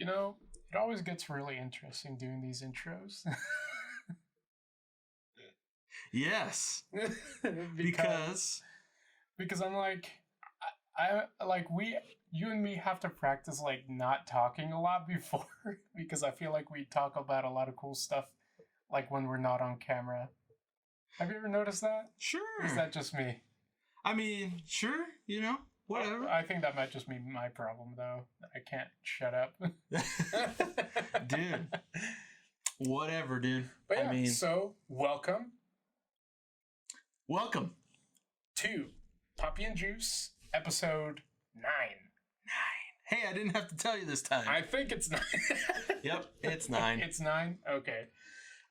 You know, it always gets really interesting doing these intros. Yes. because I'm like, I like you and me have to practice like not talking a lot before because I feel like we talk about a lot of cool stuff like when we're not on camera. Have you ever noticed that? Sure. Or is that just me? I mean, sure, whatever. I think that might just be my problem, though. I can't shut up. Dude. Whatever, dude. But yeah, so welcome to Poppy and Juice, episode 9. Hey, I didn't have to tell you this time. I think it's 9. Yep, it's 9. It's 9? Okay.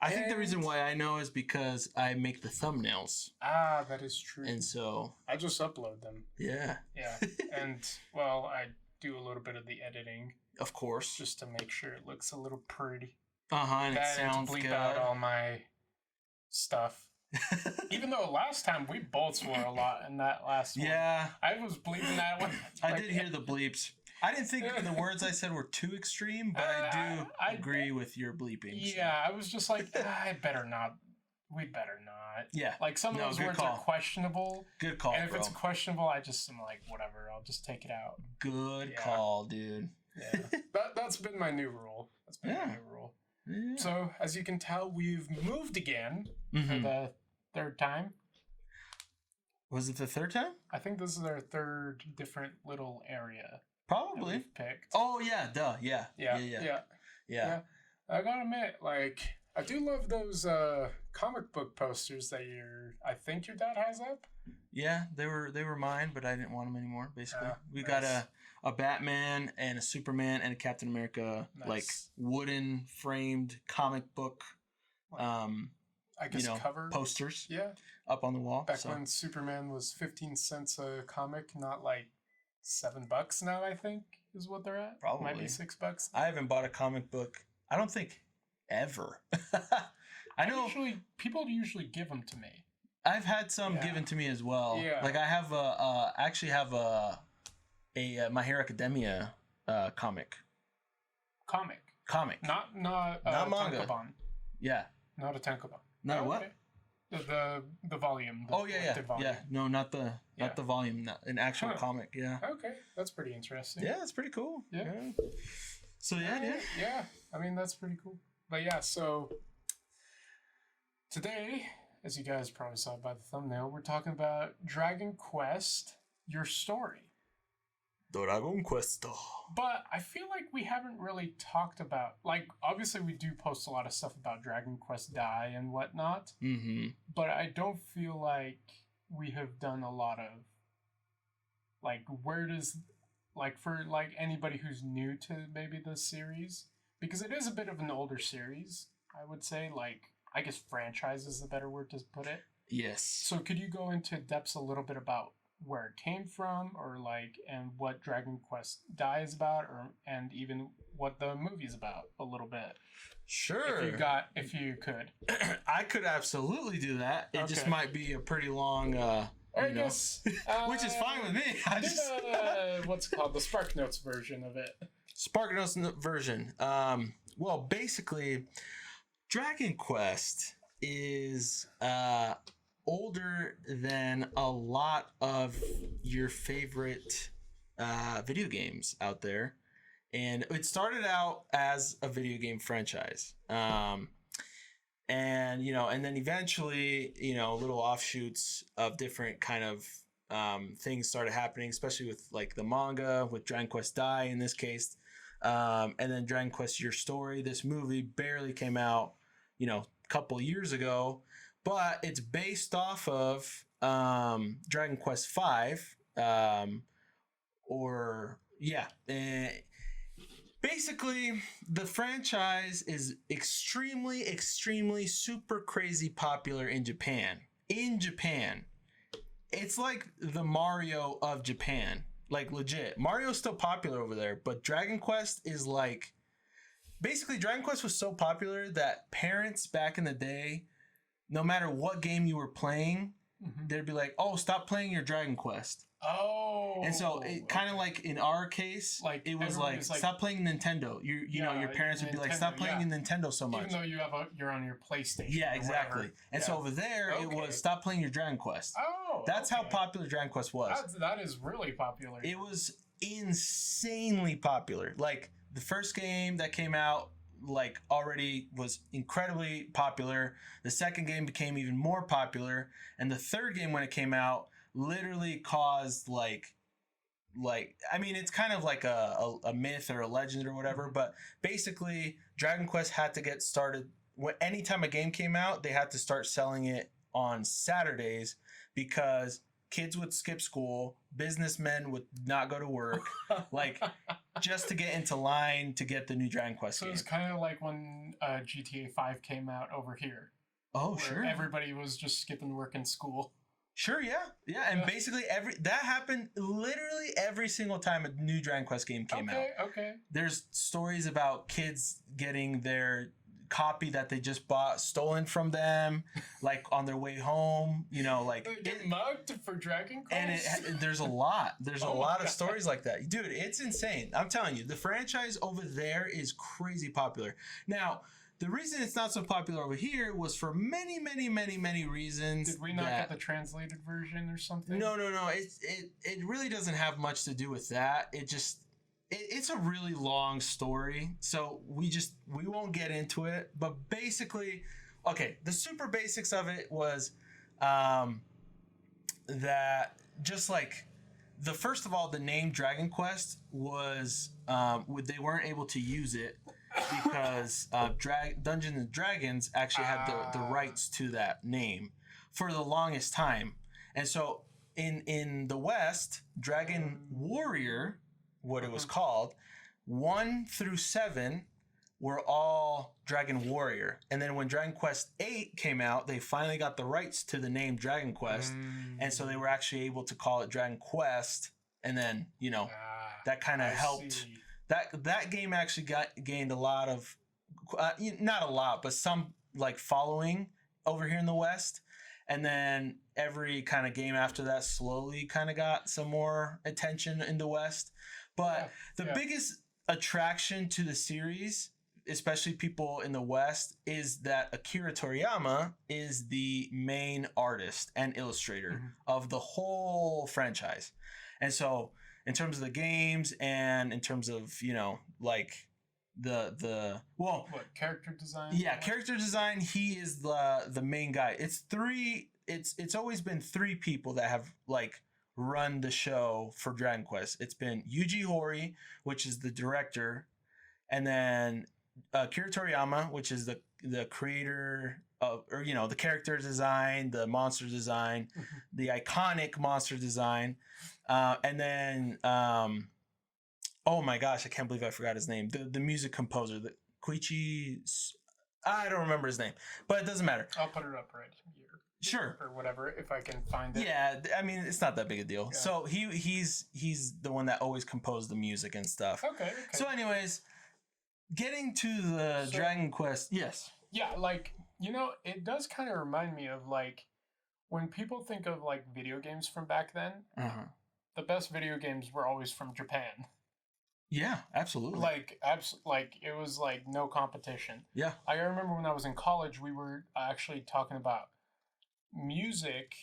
I think the reason why I know is because I make the thumbnails. Ah, that is true. And so... I just upload them. Yeah. Yeah. And, well, I do a little bit of the editing. Of course. Just to make sure it looks a little pretty. And it sounds bleep good. out all my stuff. Even though last time we both swore a lot in that last one. Yeah. I was bleeping that one. I did hear the bleeps. I didn't think the words I said were too extreme, but I do agree with your bleeping. Yeah, I was just like, I better not. We better not. Yeah. Like some of those words are questionable. Good call, And if bro. it's questionable, I just am like, whatever, I'll just take it out. Good call, dude. Yeah. That's been my new rule. My new rule. Yeah. So, as you can tell, we've moved again for the 3rd time. Was it the 3rd time? I think this is our 3rd different little area. Probably. We've picked. Oh, yeah, duh, yeah. Yeah. I gotta admit, like, I do love those comic book posters that I think your dad has up. Yeah, they were mine, but I didn't want them anymore, basically. We nice. got a Batman and a Superman and a Captain America, like, wooden framed comic book, I guess cover posters. Yeah. Up on the wall. Back when Superman was 15 cents a comic, not like $7 now, I think, is what they're at. Probably. Might be $6. I haven't bought a comic book, I don't think, ever. I know people usually give them to me. I've had some given to me as well. Yeah. Like I have actually have a My Hero Academia comic. Comic. Not manga. Tankobon. Yeah. Not a Tankobon. Not what? The volume. Volume. Yeah. No, not the volume. Not an actual comic. Yeah. Okay, that's pretty interesting. Yeah, that's pretty cool. Yeah. So yeah. I mean, that's pretty cool. But yeah, so today, as you guys probably saw by the thumbnail, we're talking about Dragon Quest: Your Story. Dragon Quest. But I feel like we haven't really talked about, like, obviously we do post a lot of stuff about Dragon Quest Dai and whatnot. Mm-hmm. But I don't feel like we have done a lot of, like, where does, like, for, like, anybody who's new to maybe this series, because it is a bit of an older series, I would say, like, I guess franchise is the better word to put it. Yes. So could you go into depths a little bit about where it came from, or like, and what Dragon Quest Dai is about, and even what the movie's about a little bit? Sure. If you could. I could absolutely do that. It just might be a pretty long, guess, which is fine with me. I just what's it called, the Spark Notes version of it. Spark Notes version. Well, basically, Dragon Quest is older than a lot of your favorite video games out there, and it started out as a video game franchise, and then eventually little offshoots of different kind of things started happening, especially with like the manga, with Dragon Quest Dai in this case, and then Dragon Quest Your Story. This movie barely came out a couple years ago, but it's based off of Dragon Quest V, basically the franchise is extremely, extremely super crazy popular in Japan. It's like the Mario of Japan, like legit. Mario's still popular over there, but Dragon Quest is like, basically Dragon Quest was so popular that parents back in the day, no matter what game you were playing, they'd be like, "Oh, stop playing your Dragon Quest." Oh. And so it kind of like in our case, Like, it was everyone like, was like, stop playing Nintendo. You know, your parents would be like, stop Nintendo, playing Nintendo so much. even though you're on your PlayStation. Yeah, or exactly. whatever. And so over there, it was stop playing your Dragon Quest. Oh. That's how popular Dragon Quest was. That is really popular. It was insanely popular. Like the first game that came out, like already was incredibly popular. The second game became even more popular, and the third game when it came out literally caused like I mean, it's kind of like a myth or a legend or whatever, but basically Dragon Quest had to get started anytime a game came out, they had to start selling it on Saturdays because kids would skip school, businessmen would not go to work, like just to get into line to get the new Dragon Quest game. So it's kind of like when GTA 5 came out over here. Oh, sure. Everybody was just skipping work and school. Sure, yeah, and basically that happened literally every single time a new Dragon Quest game came out. Okay. There's stories about kids getting their copy that they just bought stolen from them, like on their way home. You know, like get mugged for Dragon Quest. And there's a lot. There's a lot of stories like that, dude. It's insane. I'm telling you, the franchise over there is crazy popular. Now, the reason it's not so popular over here was for many reasons. Did we not get the translated version or something? No. It really doesn't have much to do with that. It's a really long story, so we won't get into it. But basically, okay, the super basics of it was that just like first of all, the name Dragon Quest was they weren't able to use it because Dungeons and Dragons actually had the rights to that name for the longest time. And so in the West, Dragon Warrior, what it was called, 1 through 7 were all Dragon Warrior. And then when Dragon Quest 8 came out, they finally got the rights to the name Dragon Quest. And so they were actually able to call it Dragon Quest. And then, that kind of helped. See. That game actually gained a lot of, not a lot, but some like following over here in the West. And then every kind of game after that slowly kind of got some more attention in the West. But the biggest attraction to the series, especially people in the West, is that Akira Toriyama is the main artist and illustrator of the whole franchise. And so in terms of the games and in terms of, like what, character design? Yeah, character design, he is the main guy. It's always been 3 people that have like run the show for Dragon Quest. It's been Yuji Horii, which is the director, and then Akira Toriyama, which is the creator of, or the character design, the monster design, the iconic monster design, and then oh my gosh, I can't believe I forgot his name. The music composer, the Koichi, I don't remember his name, but it doesn't matter. I'll put it up right here. Sure. Or whatever, if I can find it. Yeah, I mean, it's not that big a deal. Yeah. So he's the one that always composed the music and stuff. Okay. So anyways, getting to the Dragon Quest, yes. Yeah, like, it does kind of remind me of like when people think of like video games from back then, the best video games were always from Japan. Yeah, absolutely. Like it was like no competition. Yeah. I remember when I was in college, we were actually talking about music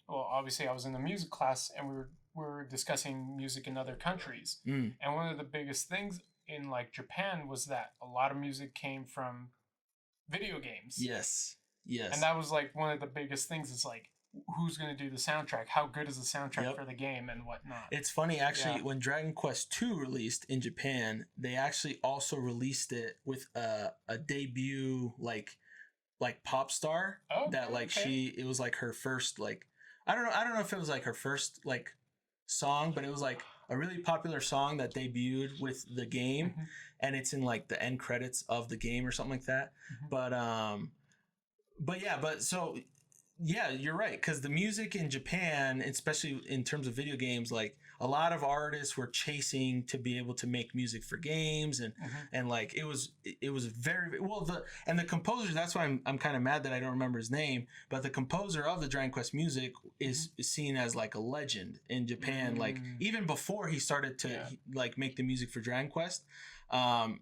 obviously I was in the music class, and we were discussing music in other countries. And one of the biggest things in like Japan was that a lot of music came from video games. Yes. And that was like one of the biggest things. Is like, who's going to do the soundtrack? How good is the soundtrack for the game and whatnot? It's funny, actually, when Dragon Quest 2 released in Japan, they actually also released it with a debut like pop star that like it was like her first like I don't know if it was like her first like song, but it was like a really popular song that debuted with the game, and it's in like the end credits of the game or something like that. But you're right, because the music in Japan, especially in terms of video games, like a lot of artists were chasing to be able to make music for games, and like it was very well. The composer, that's why I'm kind of mad that I don't remember his name, but the composer of the Dragon Quest music is seen as like a legend in Japan. Like even before he started to like make the music for Dragon Quest,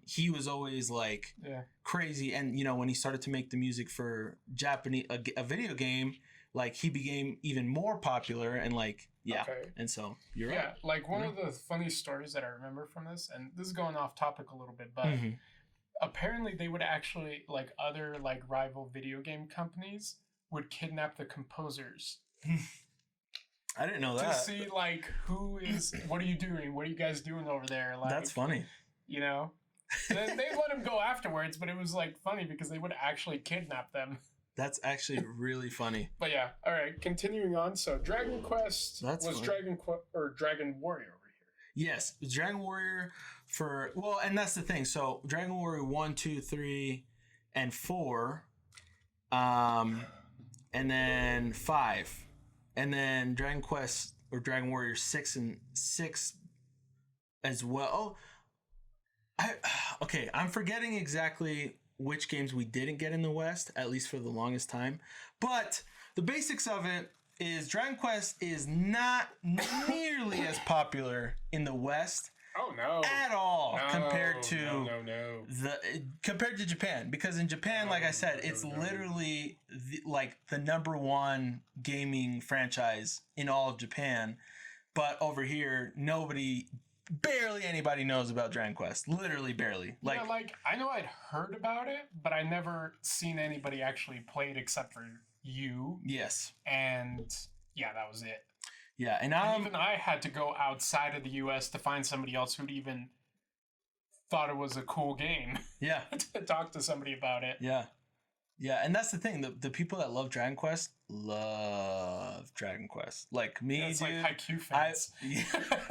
he was always like crazy. And you know, when he started to make the music for Japanese a video game, like he became even more popular, and like and so you're right. Like one of the funny stories that I remember from this, and this is going off topic a little bit, but apparently they would actually, like, other like rival video game companies would kidnap the composers. I didn't know that. To see like what are you doing? What are you guys doing over there? Like, that's funny. You know, they let him go afterwards, but it was like funny because they would actually kidnap them. That's actually really funny. But yeah, all right. Continuing on. So Dragon Quest was funny. Dragon Warrior over here. Yes, Dragon Warrior and that's the thing. So Dragon Warrior 1, 2, 3, and 4, and then 5, and then Dragon Quest or Dragon Warrior 6 and 6 as well. I'm forgetting exactly which games we didn't get in the West, at least for the longest time. But the basics of it is Dragon Quest is not nearly as popular in the West. Oh no! At all compared to compared to Japan, because in Japan, like I said, it's literally like the #1 gaming franchise in all of Japan. But over here, barely anybody knows about Dragon Quest. Literally barely. Like, yeah, like I know I'd heard about it, but I never seen anybody actually play it except for you. Yes. And yeah, that was it. Yeah, and even I had to go outside of the US to find somebody else who'd even thought it was a cool game. Yeah. To talk to somebody about it. Yeah. Yeah, and that's the thing. The people that love Dragon Quest love Dragon Quest. Like me, it's dude. Like Haikyuu fans.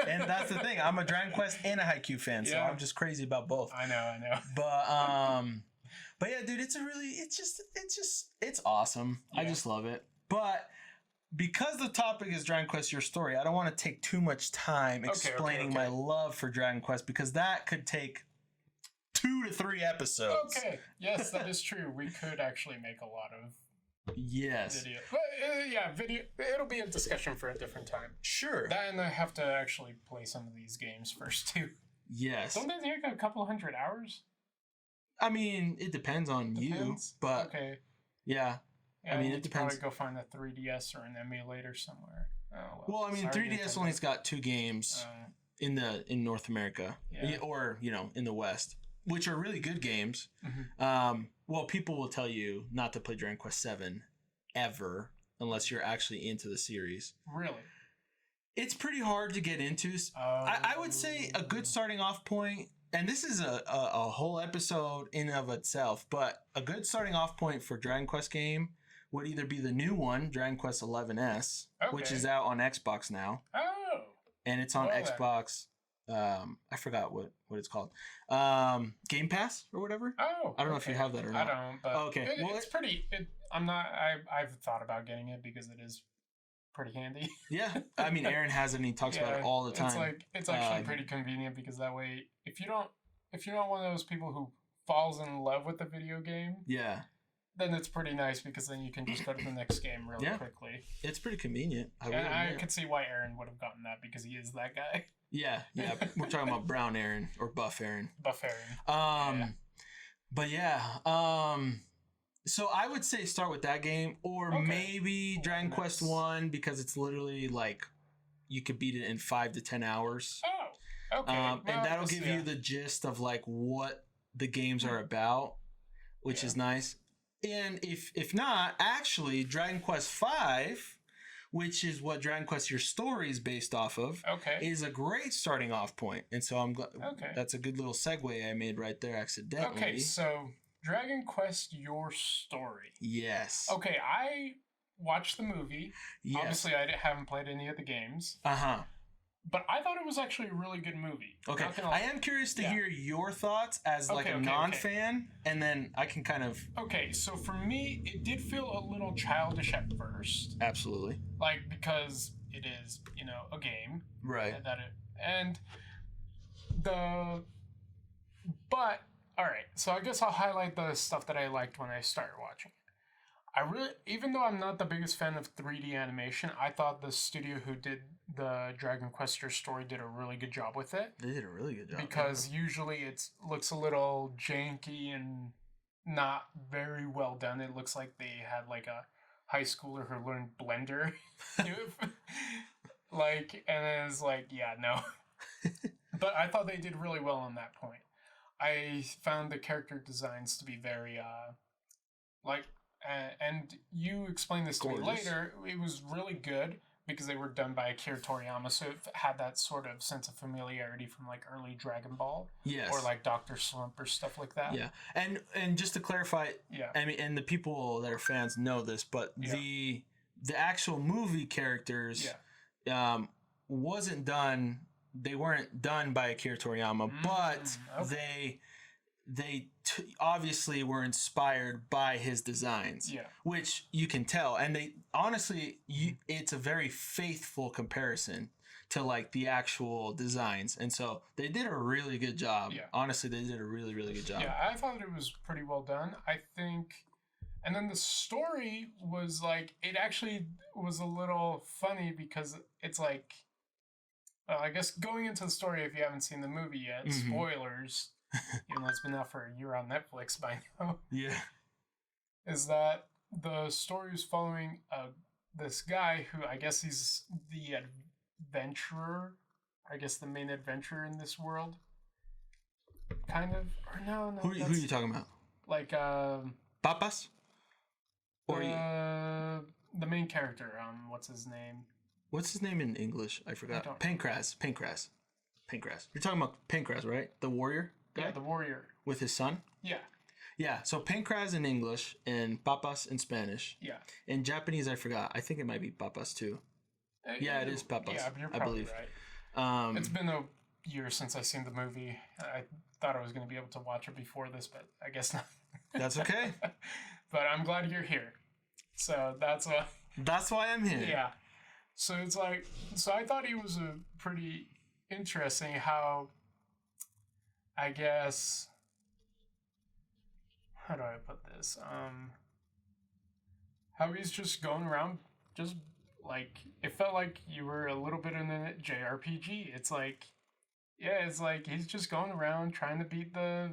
And that's the thing. I'm a Dragon Quest and a Haikyuu fan, so I'm just crazy about both. I know. But yeah, dude, it's awesome. Yeah. I just love it. But because the topic is Dragon Quest Your Story, I don't want to take too much time explaining my love for Dragon Quest, because that could take 2 to 3 episodes. Okay. Yes, that is true. We could actually make a lot of video. But video. It'll be a discussion for a different time. Sure. Then I have to actually play some of these games first too. Yes. Don't they take a couple 100 hours? I mean, it depends on you, but yeah. I mean, it depends. Probably go find a 3DS or an emulator somewhere. Oh, well, I mean, 3DS only's got 2 games in North America, or in the West, which are really good games. Well, people will tell you not to play Dragon Quest 7 ever unless you're actually into the series. Really? It's pretty hard to get into. I would say a good starting off point, and this is a whole episode in of itself, but a good starting off point for Dragon Quest game would either be the new one, Dragon Quest 11S, which is out on Xbox now. Oh. And it's on Xbox. I forgot what it's called. Game Pass or whatever. Oh. I don't know if you have that or not. I don't. But okay. It's pretty. I've thought about getting it because it is pretty handy. Yeah. I mean, Aaron has it and he talks about it all the time. It's actually pretty convenient, because that way, if you're not one of those people who falls in love with the video game. Yeah. Then it's pretty nice, because then you can just go to the next game really quickly. It's pretty convenient. I could see why Aaron would have gotten that, because he is that guy. Yeah. We're talking about Brown Aaron or Buff Aaron. Buff Aaron. But yeah. So I would say start with that game, or maybe Dragon Quest 1, because it's literally like you could beat it in 5 to 10 hours. Oh. Okay. And that'll give you the gist of like what the games are about, which is nice. And if not, actually, Dragon Quest V, which is what Dragon Quest Your Story is based off of, is a great starting off point. And so I'm glad that's a good little segue I made right there accidentally. Okay, so Dragon Quest Your Story. Yes. Okay, I watched the movie. Yes. Obviously, I haven't played any of the games. But I thought it was actually a really good movie. Okay. I am curious to hear your thoughts as like a non-fan, and then I can kind of... Okay, so for me, it did feel a little childish at first. Absolutely. Like, because it is, a game. Right. But all right, so I guess I'll highlight the stuff that I liked when I started watching it. Even though I'm not the biggest fan of 3D animation, I thought the studio who did the Dragon Quester story did a really good job with it. They did a really good job. Because usually it looks a little janky and not very well done. It looks like they had like a high schooler who learned Blender. And it's like, yeah, no. But I thought they did really well on that point. I found the character designs to be very, and you explained this to me later, it was really good because they were done by Akira Toriyama, so it had that sort of sense of familiarity from like early Dragon Ball. Yes. Or like Dr. Slump or stuff like that. Yeah. And just to clarify, I mean, and the people that are fans know this, but the actual movie characters they weren't done by Akira Toriyama, but they obviously were inspired by his designs, which you can tell. And they honestly, it's a very faithful comparison to like the actual designs. And so they did a really good job. Yeah. Honestly, they did a really, really good job. Yeah, I thought it was pretty well done. I think, and then the story was like, it actually was a little funny because it's like, I guess going into the story, if you haven't seen the movie yet, spoilers, even though it's been out for a year on Netflix by now. Yeah. Is that the story is following this guy who I guess he's the adventurer, I guess the main adventurer in this world. Kind of. Or no. Who are you talking about? Like, Papas? Or the main character, what's his name? What's his name in English? I forgot. Pancras. You're talking about Pancras, right? The warrior guy? Yeah, the warrior. With his son? Yeah. Yeah, so Pancras in English and Papas in Spanish. Yeah. In Japanese, I forgot. I think it might be Papas too. It is Papas. Yeah, you're probably right. It's been a year since I've seen the movie. I thought I was going to be able to watch it before this, but I guess not. That's okay. But I'm glad you're here. So that's why I'm here. Yeah. So it's like, I thought he was a pretty interesting how, I guess, how do I put this? How he's just going around, just like, it felt like you were a little bit in a JRPG. It's like, he's just going around trying to beat the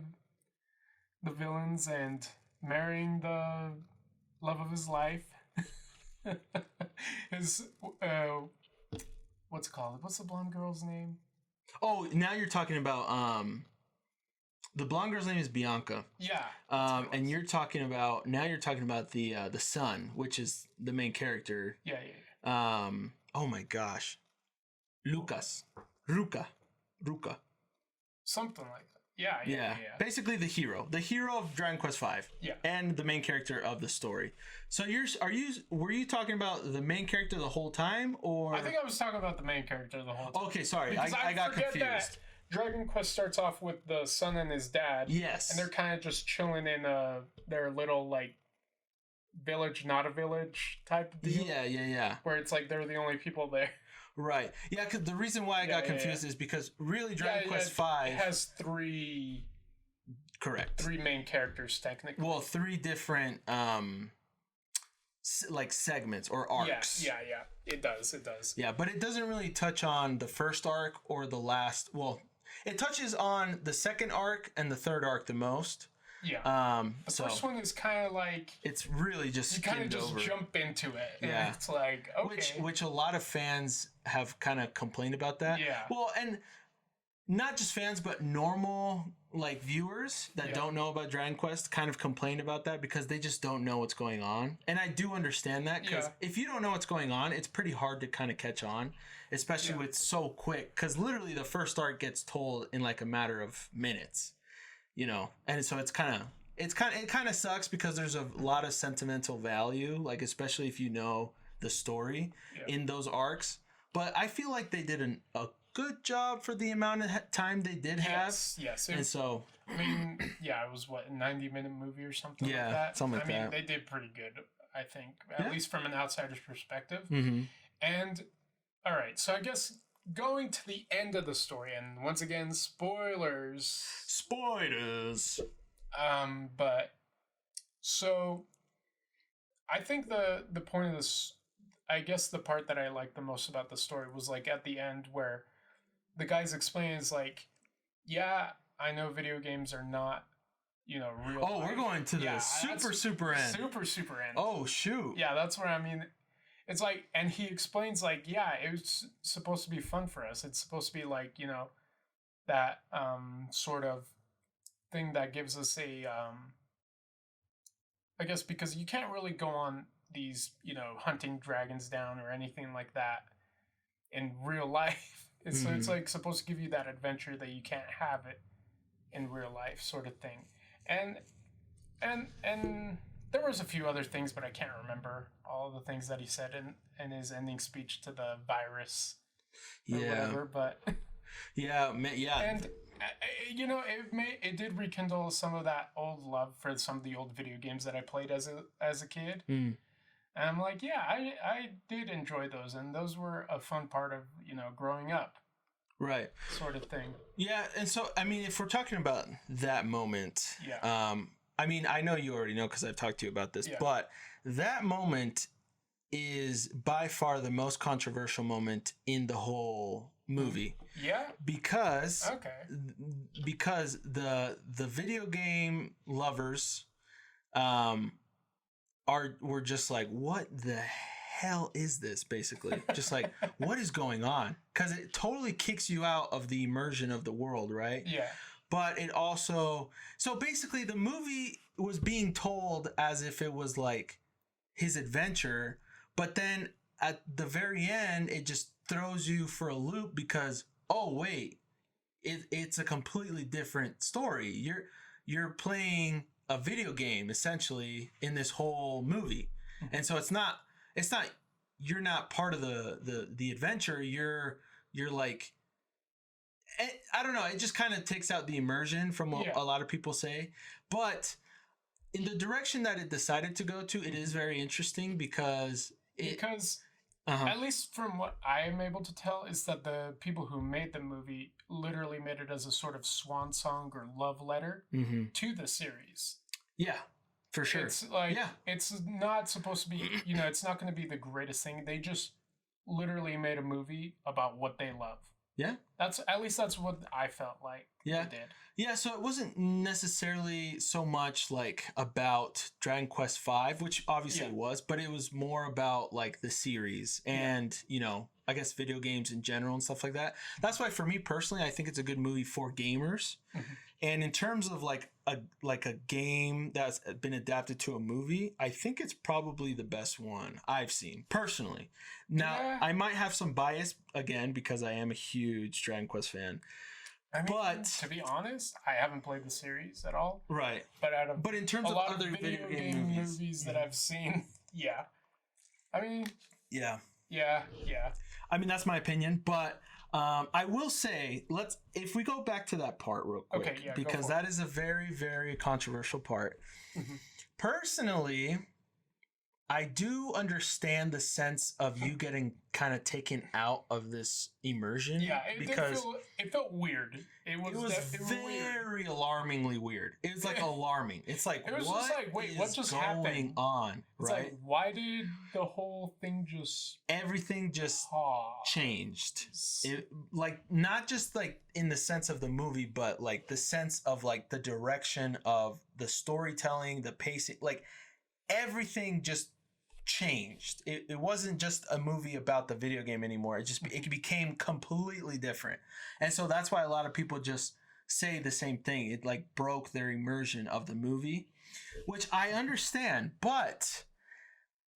villains and marrying the love of his life. His what's it called? What's the blonde girl's name? Oh, now you're talking about the blonde girl's name is Bianca. Yeah. And you're talking about the son, which is the main character. Yeah. Oh my gosh, Ruka. Something like that. Yeah. Basically, the hero of Dragon Quest V. Yeah. And the main character of the story. So were you talking about the main character the whole time, or? I think I was talking about the main character the whole time. Okay, sorry, I got confused. That Dragon Quest starts off with the son and his dad. Yes. And they're kind of just chilling in their little like village, not a village type of deal. Yeah. Where it's like they're the only people there. Right. Yeah, because the reason why I got confused is because really Dragon Quest V has three. Correct. 3 main characters technically. Well, 3 different like segments or arcs. Yeah. It does. Yeah, but it doesn't really touch on the first arc or the last. Well, it touches on the second arc and the third arc the most. Yeah. The first one is kind of like, it's really just you kind of just jump into it. And yeah. It's like, okay. Which a lot of fans have kind of complained about that. Yeah. Well, and not just fans, but normal like viewers that don't know about Dragon Quest kind of complain about that because they just don't know what's going on. And I do understand that because if you don't know what's going on, it's pretty hard to kind of catch on, especially with so quick. Because literally the first arc gets told in like a matter of minutes. You know, and so it kind of sucks because there's a lot of sentimental value, like especially if you know the story in those arcs. But I feel like they did a good job for the amount of time they did have. Yes. And so, I mean, it was a 90-minute movie or something like that. Yeah, something like that. I mean, they did pretty good, I think, at least from an outsider's perspective. Mm-hmm. And All right, so I guess going to the end of the story, and once again, spoilers. Spoilers. But so I think the point of this, I guess the part that I liked the most about the story was like at the end where the guys explain is like, yeah, I know video games are not, real. Oh, we're going to the super end. Super end. Oh, shoot. Yeah, that's where I mean. It's like, and he explains like, yeah, it was supposed to be fun for us. It's supposed to be like, that sort of thing that gives us a I guess because you can't really go on these, hunting dragons down or anything like that in real life. So it's like supposed to give you that adventure that you can't have it in real life, sort of thing. And there was a few other things, but I can't remember all the things that he said in his ending speech to the virus or whatever. But yeah. And it did rekindle some of that old love for some of the old video games that I played as a kid. And I'm like, yeah, I did enjoy those, and those were a fun part of growing up, right, sort of thing. Yeah, and so I mean, if we're talking about that moment, yeah. I mean, I know you already know because I've talked to you about this, but that moment is by far the most controversial moment in the were movie. Yeah. Because the video game lovers were just like, what the hell is this, basically? Just like, what is going on? Because it totally kicks you out of the immersion of the world, right? Yeah. But it also, so basically the movie was being told as if it was like his adventure, but then at the very end it just throws you for a loop because, oh wait, it's a completely different story. You're playing a video game essentially in this whole movie. And so it's not you're not part of the adventure. You're like, I don't know, it just kind of takes out the immersion from what a lot of people say. But in the direction that it decided to go to, it is very interesting because at least from what I am able to tell, is that the people who made the movie literally made it as a sort of swan song or love letter to the series. Yeah, for sure. It's like, it's not supposed to be, it's not going to be the greatest thing. They just literally made a movie about what they love. Yeah. That's what I felt like they did. Yeah, so it wasn't necessarily so much like about Dragon Quest V, which obviously it was, but it was more about like the series and, I guess video games in general and stuff like that. That's why for me personally, I think it's a good movie for gamers. And in terms of like a game that's been adapted to a movie, I think it's probably the best one I've seen personally. Now, I might have some bias again because I am a huge Dragon Quest fan. I mean, but to be honest, I haven't played the series at all. Right. But in terms of other video game movies that I've seen, I mean, yeah. I mean, that's my opinion, but I will say, if we go back to that part real quick, because that is a very, very controversial part. Personally, I do understand the sense of you getting kind of taken out of this immersion. Yeah, it felt weird. It was very alarmingly weird. It was like alarming. It's like, it was what just like, wait, what just going happened? on? It's right? Like, why did the whole thing everything just changed? Like, not just like in the sense of the movie, but like the sense of like the direction of the storytelling, the pacing, like everything just changed. It wasn't just a movie about the video game anymore. It became completely different. And so that's why a lot of people just say the same thing. It like broke their immersion of the movie, which I understand. But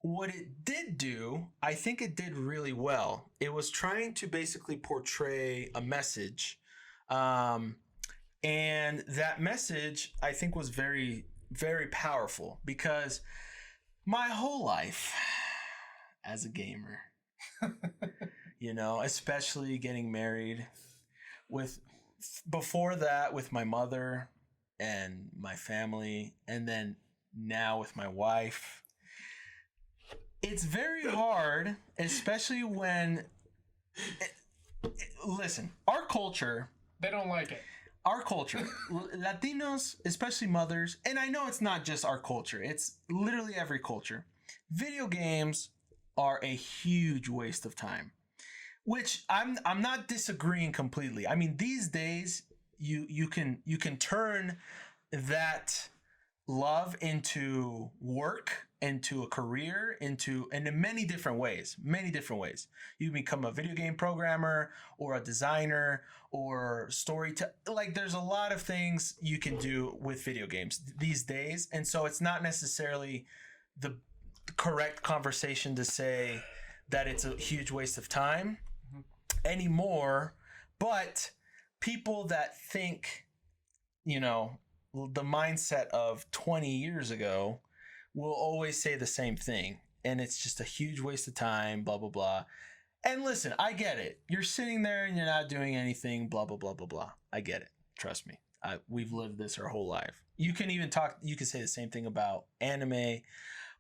what it did do, I think it did really well. It was trying to basically portray a message. And that message, I think, was very, very powerful because my whole life as a gamer, especially getting married before that with my mother and my family, and then now with my wife, it's very hard, especially when Listen, our culture, They don't like it. Latinos, especially mothers, and I know it's not just our culture, it's literally every culture. Video games are a huge waste of time, which I'm not disagreeing completely. I mean, these days you can turn that love into work, into a career, into and in many different ways. You become a video game programmer or a designer or like there's a lot of things you can do with video games these days, and so it's not necessarily the correct conversation to say that it's a huge waste of time anymore. But people that think, the mindset of 20 years ago will always say the same thing, and it's just a huge waste of time, blah blah blah. And listen, I get it. You're sitting there and you're not doing anything, blah blah blah blah blah. I get it. Trust me. We've lived this our whole life. You can say the same thing about anime.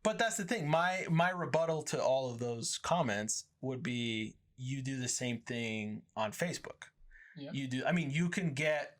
But that's the thing. My rebuttal to all of those comments would be, you do the same thing on Facebook. Yeah. You can get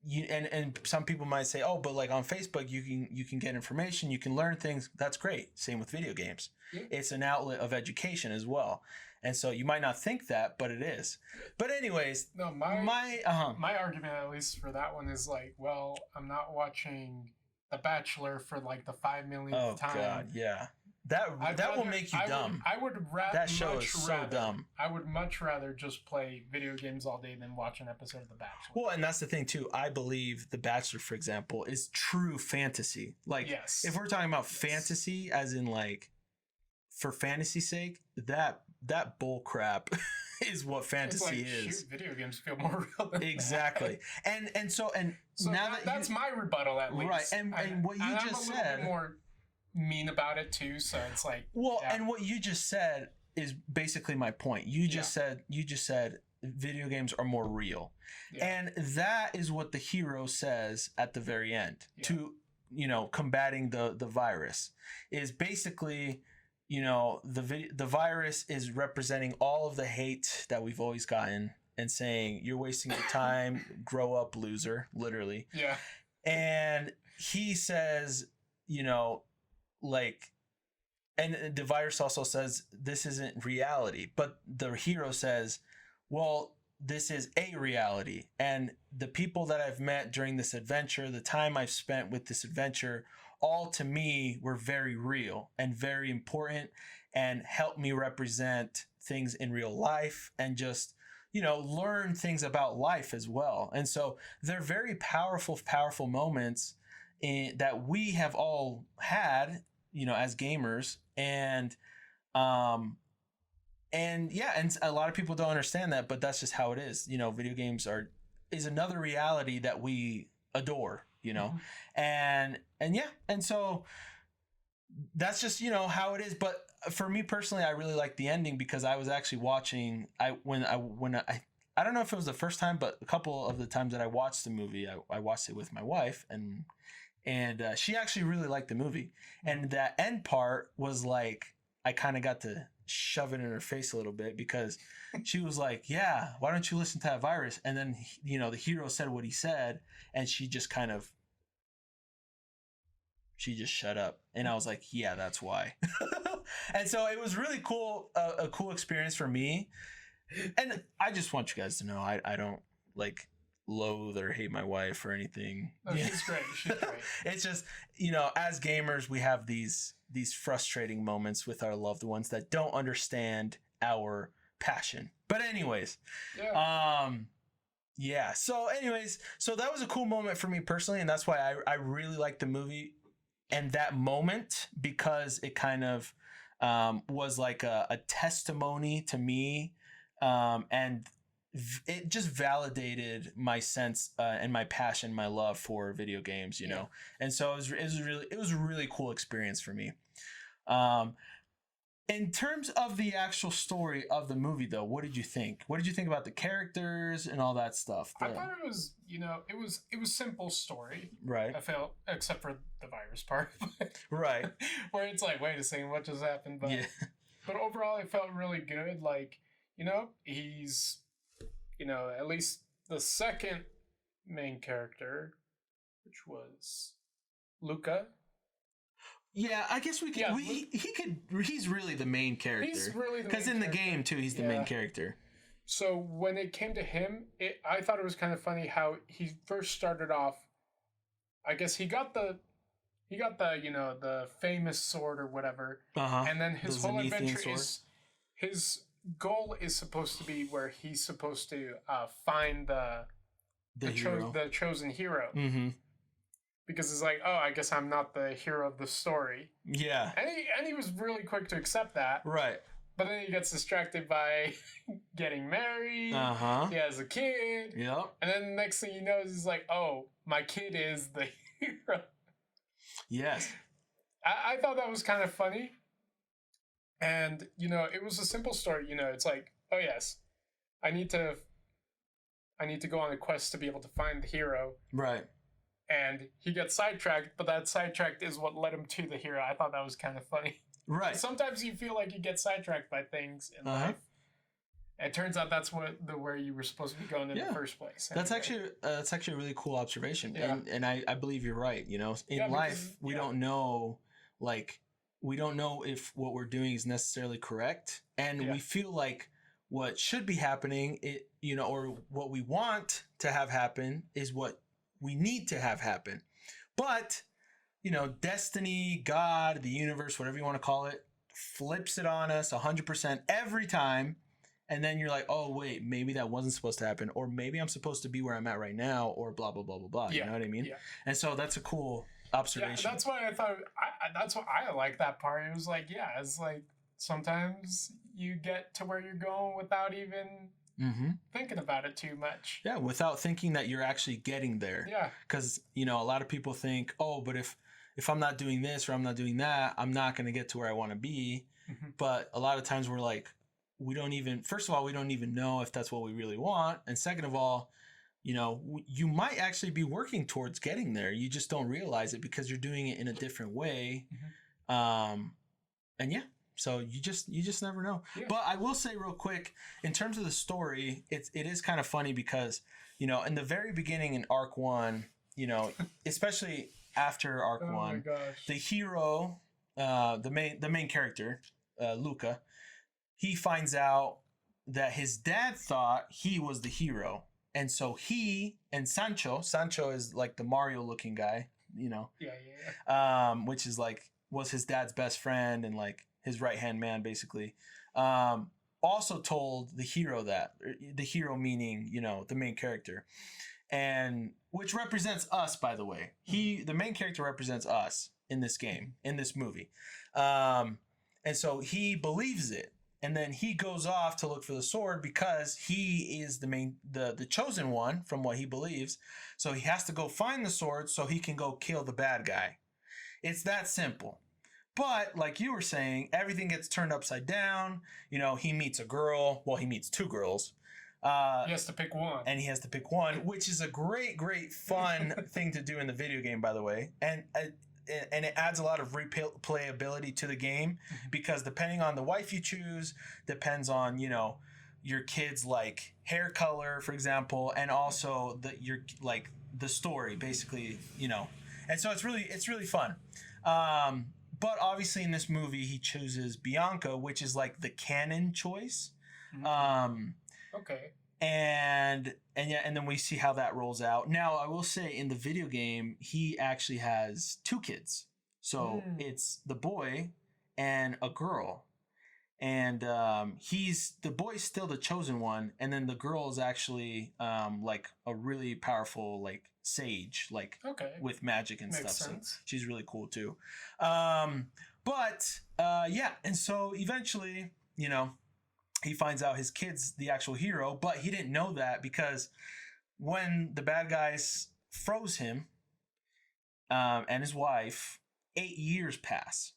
and some people might say, oh, but like on Facebook you can get information, you can learn things. That's great. Same with video games. Yeah. It's an outlet of education as well. And so you might not think that, but it is. But anyways, no, my argument, at least for that one, is like, well, I'm not watching The Bachelor for like the 5 millionth time. Oh God, yeah. That will make you dumb. I would rather. That show is so dumb. I would much rather just play video games all day than watch an episode of The Bachelor. Well, and that's the thing too. I believe The Bachelor, for example, is true fantasy. Like, yes. If we're talking about fantasy, as in like, for fantasy's sake, that bull crap is what fantasy is. Shoot, video games feel more real than exactly. That. And so now that's my rebuttal, at least. Right. And what you just said. I'm a little bit more mean about it too, so it's like, well, yeah. And what you just said is basically my point. You just said video games are more real. Yeah. And that is what the hero says at the very end to combating the virus, is basically, the virus is representing all of the hate that we've always gotten and saying, you're wasting your time, grow up, loser, literally. Yeah. And he says, like, and the virus also says this isn't reality, but the hero says, well, this is a reality, and the people that I've met during this adventure, the time I've spent with this adventure, all to me were very real and very important and helped me represent things in real life and just learn things about life as well. And so they're very powerful moments that we have all had, as gamers, and a lot of people don't understand that, but that's just how it is. Video games is another reality that we adore, mm-hmm. and so that's just how it is. But for me personally, I really like the ending, because I was actually watching. I don't know if it was the first time, but a couple of the times that I watched the movie, I watched it with my wife, and she actually really liked the movie. And that end part was like, I kind of got to shove it in her face a little bit, because she was like, yeah, why don't you listen to that virus? And then, the hero said what he said, and she just shut up. And I was like, yeah, that's why. And so it was really cool, a cool experience for me. And I just want you guys to know, I don't like loathe or hate my wife or anything. No, she's great. She's great. It's just, as gamers, we have these frustrating moments with our loved ones that don't understand our passion. But anyways, yeah. So anyways, that was a cool moment for me personally, and that's why I really liked the movie and that moment, because it kind of was like a testimony to me, and it just validated my sense and my passion, my love for video games, and so it was a really cool experience for me. In terms of the actual story of the movie, though, what did you think? What did you think about the characters and all that stuff? I thought it was, it was simple story, right? I felt, except for the virus part, right? Where it's like, wait a second, what just happened? But overall, it felt really good. Like, he's, at least the second main character, which was Luca. Yeah, I guess we could. Yeah, He's really the main character. He's really the main because in the character. game too, he's the main character. So when it came to him, I thought it was kind of funny how he first started off. I guess he got the the famous sword or whatever, and then his whole adventure is his goal is supposed to be where he's supposed to find the chosen hero. Mm-hmm. Because it's like, oh, I guess I'm not the hero of the story. Yeah. And he was really quick to accept that. Right. But then he gets distracted by getting married. He has a kid. Yep. And then the next thing he knows is like, oh, my kid is the hero. Yes. I thought that was kind of funny. And, it was a simple story. It's like, oh, yes, I need to go on a quest to be able to find the hero. Right. And he gets sidetracked, but that sidetracked is what led him to the hero. I thought that was kind of funny. Right. Sometimes you feel like you get sidetracked by things in life. It turns out that's where you were supposed to be going in the first place. Anyway. That's actually a really cool observation. Yeah. And I believe you're right. In life, we don't know, we don't know if what we're doing is necessarily correct. And we feel like what should be happening, or what we want to have happen is what we need to have happen. But, destiny, God, the universe, whatever you want to call it, flips it on us 100% every time. And then you're like, oh, wait, maybe that wasn't supposed to happen. Or maybe I'm supposed to be where I'm at right now, or blah, blah, blah, blah, blah. You know what I mean? Yeah. And so that's a cool observation. Yeah, that's why I thought, that's why I like that part. It was like, it's like sometimes you get to where you're going without even thinking about it too much. Yeah, without thinking that you're actually getting there. Yeah. Because, a lot of people think, oh, but if I'm not doing this or I'm not doing that, I'm not going to get to where I want to be. But a lot of times we're like, first of all, we don't even know if that's what we really want. And second of all, you might actually be working towards getting there. You just don't realize it because you're doing it in a different way. And so you just never know. Yeah. But I will say real quick, in terms of the story, it is kind of funny because, in the very beginning in Arc 1, especially after Arc 1, the hero, the main character, Luca, he finds out that his dad thought he was the hero. And so he and Sancho is like the Mario looking guy, which is was his dad's best friend and his right-hand man, basically, also told the hero the hero meaning, the main character, and which represents us, by the way. The main character represents us in this game, in this movie. And so he believes it. And then he goes off to look for the sword because he is the chosen one from what he believes. So he has to go find the sword so he can go kill the bad guy. It's that simple. But like you were saying, everything gets turned upside down. He meets a girl. Well, he meets two girls. He has to pick one. And he has to pick one, which is a great, great fun thing to do in the video game, by the way. And it adds a lot of replayability to the game because depending on the wife you choose, depends on, your kid's hair color, for example, and also the story, basically, And so it's really fun. But obviously in this movie he chooses Bianca, which is the canon choice. Okay. And then we see how that rolls out. Now, I will say in the video game, he actually has two kids. So it's the boy and a girl. And the boy's still the chosen one. And then the girl is actually a really powerful sage, with magic and Makes stuff. sense. So she's really cool too. And so eventually, he finds out his kid's the actual hero, but he didn't know that because when the bad guys froze him and his wife, 8 years pass.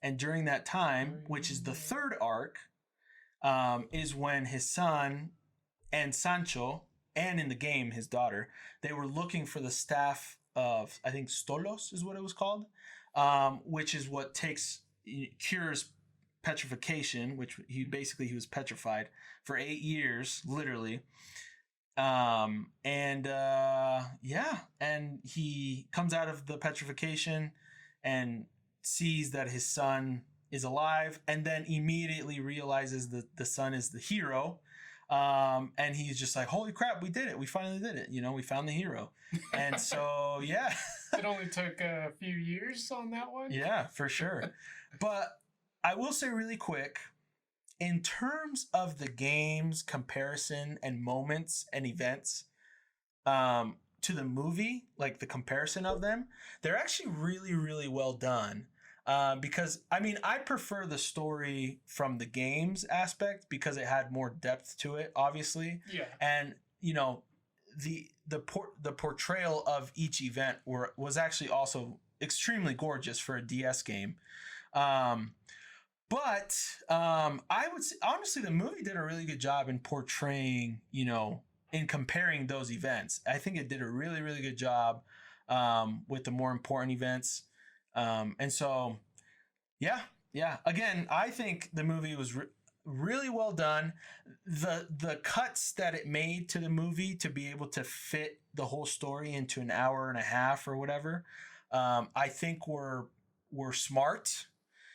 And during that time, which is the third arc, is when his son and Sancho, and in the game, his daughter, they were looking for the staff of, I think, Stolos is what it was called, which is what cures petrification, which he was petrified for 8 years, literally. And he comes out of the petrification and sees that his son is alive, and then immediately realizes that the son is the hero. And he's just like, holy crap, we did it. We finally did it. We found the hero. And so, yeah. It only took a few years on that one. Yeah, for sure. But I will say really quick, in terms of the game's comparison and moments and events to the movie, like the comparison of them, they're actually really, really well done. Because I prefer the story from the games aspect because it had more depth to it, obviously. Yeah. And the portrayal of each event was actually also extremely gorgeous for a DS game. But I would say, honestly, the movie did a really good job in portraying, in comparing those events. I think it did a really, really good job with the more important events. And so, yeah. Again, I think the movie was really well done. The cuts that it made to the movie to be able to fit the whole story into an hour and a half or whatever, I think were smart.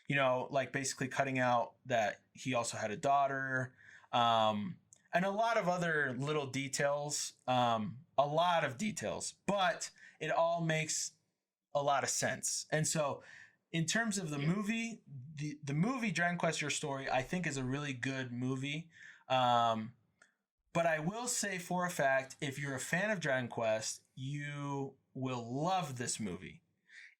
Like basically cutting out that he also had a daughter, and a lot of other little details, but it all makes a lot of sense. And so in terms of the movie, the movie Dragon Quest Your Story, I think is a really good movie. But I will say for a fact, if you're a fan of Dragon Quest, you will love this movie.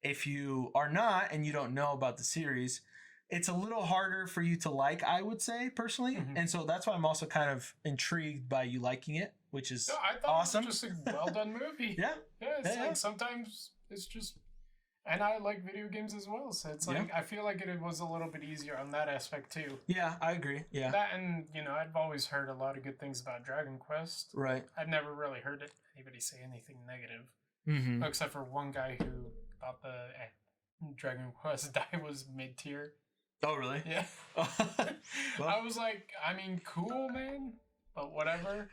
If you are not and you don't know about the series, it's a little harder for you to like, I would say, personally. Mm-hmm. And so that's why I'm also kind of intrigued by you liking it, which is awesome. It was just a well-done movie. Yeah. Like sometimes it's just... And I like video games as well, so it's like, I feel like it was a little bit easier on that aspect too. Yeah, I agree, yeah. That and, I've always heard a lot of good things about Dragon Quest. Right. I've never really heard anybody say anything negative. Mm-hmm. Except for one guy who thought the Dragon Quest die was mid-tier. Oh, really? Yeah. Well, I was like, cool, man, but whatever.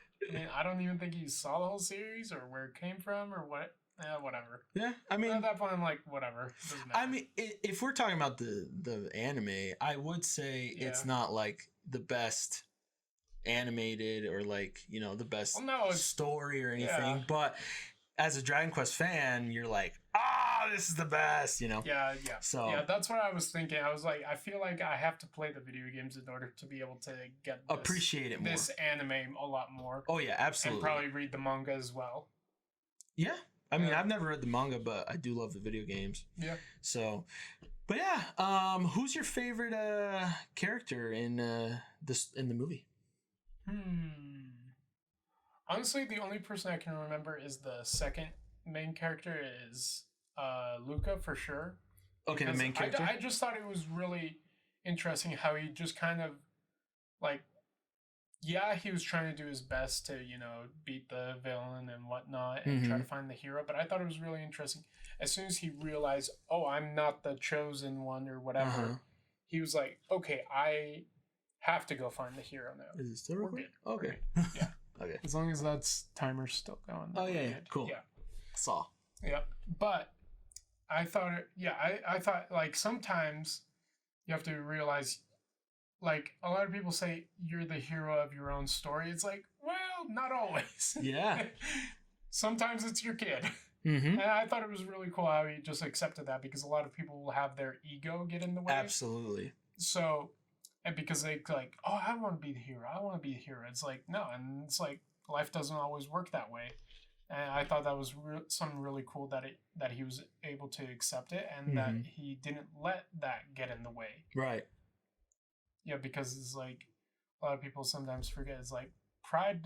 I don't even think he saw the whole series or where it came from or what. Whatever. Yeah, at that point, I'm like, whatever. If we're talking about the anime, I would say it's not like the best animated or like the best story or anything. Yeah. But as a Dragon Quest fan, you're like, this is the best. Yeah. So that's what I was thinking. I was like, I feel like I have to play the video games in order to be able to appreciate it more. This anime a lot more. Oh yeah, absolutely. And probably read the manga as well. Yeah. I've never read the manga, but I do love the video games. Yeah. So, but yeah, who's your favorite character in the movie? Honestly, the only person I can remember is the second main character is Luca for sure. Okay, the main character. I just thought it was really interesting how he just kind of like. Yeah, he was trying to do his best to, beat the villain and whatnot and try to find the hero. But I thought it was really interesting. As soon as he realized, I'm not the chosen one or whatever, he was like, okay, I have to go find the hero now. Is it still recording? Okay. Yeah. Okay. As long as that's timer's still going. Oh, yeah. Cool. Yeah. Saw. Yeah. But I thought, I thought, like, sometimes you have to realize... Like, a lot of people say you're the hero of your own story. It's like, well, not always. Yeah. Sometimes it's your kid. Mm-hmm. And I thought it was really cool how he just accepted that because a lot of people will have their ego get in the way. Absolutely. So, and because they like, I want to be the hero. I want to be the hero. It's like, no. And it's like, life doesn't always work that way. And I thought that was something really cool that he was able to accept it and that he didn't let that get in the way. Right. Yeah, because it's like a lot of people sometimes forget. It's like pride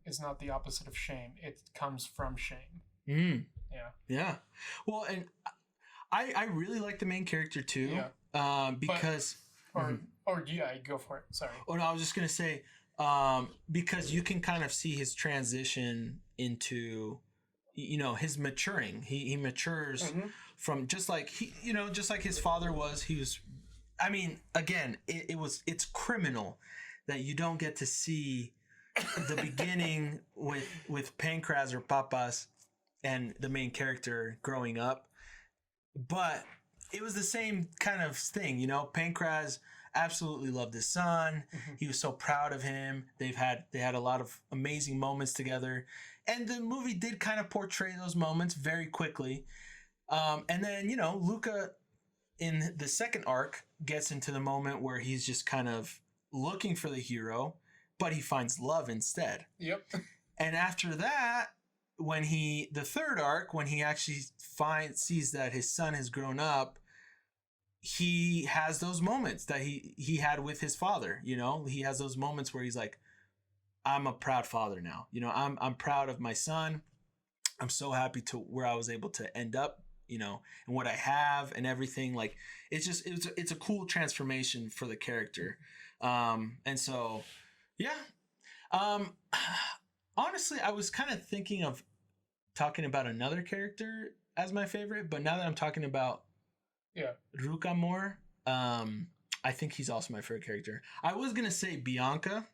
is not the opposite of shame. It comes from shame. Yeah. Yeah. Well, and I really like the main character too. Yeah. Because go for it. Sorry. Oh no, I was just gonna say because you can kind of see his transition into his maturing. He matures from just like just like his father was. He was I mean, again, it's criminal that you don't get to see the beginning with Pancras or Papas and the main character growing up. But it was the same kind of thing, Pancras absolutely loved his son. He was so proud of him. They had a lot of amazing moments together. And the movie did kind of portray those moments very quickly. And then, Luca in the second arc gets into the moment where he's just kind of looking for the hero, but he finds love instead. Yep. And after that, the third arc, when he actually sees that his son has grown up, he has those moments that he had with his father. He has those moments where he's like, I'm a proud father now. I'm proud of my son. I'm so happy to where I was able to end up, and what I have and everything. Like, it's a cool transformation for the character. And so, yeah. Honestly, I was kind of thinking of talking about another character as my favorite, but now that I'm talking about Ruka more, I think he's also my favorite character. I was gonna say Bianca,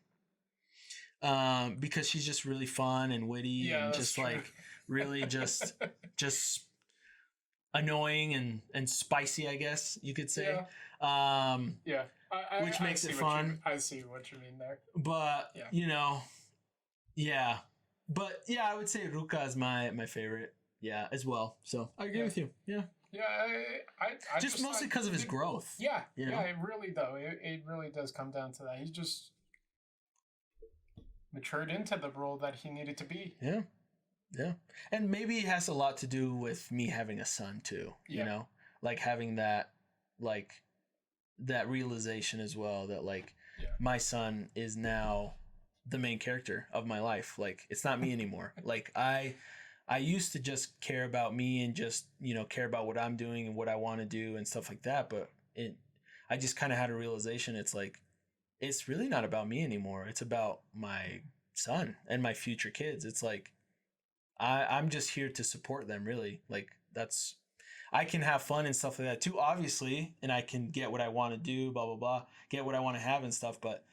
because she's just really fun and witty, and just true. Like really just annoying and spicy, I guess you could say. Which makes it fun. I see what you mean there. But but I would say Ruka is my favorite, as well. So I agree with you. I just mostly because of his growth. It really it really does come down to that. He's just matured into the role that he needed to be. And maybe it has a lot to do with me having a son too. Like having that that realization as well, that my son is now the main character of my life. Like, it's not me anymore. Like, I used to just care about me and just, care about what I'm doing and what I want to do and stuff like that. But I just kind of had a realization. It's like, it's really not about me anymore. It's about my son and my future kids. It's like, I'm just here to support them, really. Like, I can have fun and stuff like that too, obviously. And I can get what I want to do, blah, blah, blah, get what I want to have and stuff. But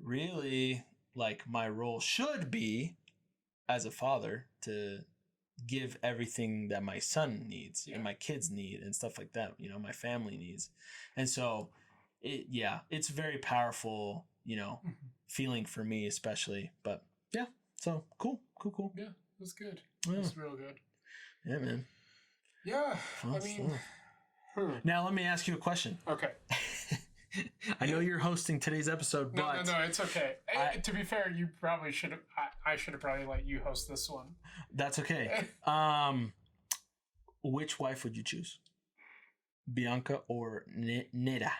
really, like, my role should be as a father to give everything that my son needs and my kids need and stuff like that, my family needs. And so it's very powerful, feeling for me, especially. But so cool. Yeah, it was good. It was real good. Yeah, man. Yeah, Fun stuff. Now let me ask you a question. Okay. I know you're hosting today's episode, but... No, it's okay. To be fair, you probably should have... I should have probably let you host this one. That's okay. Which wife would you choose? Bianca or Nera?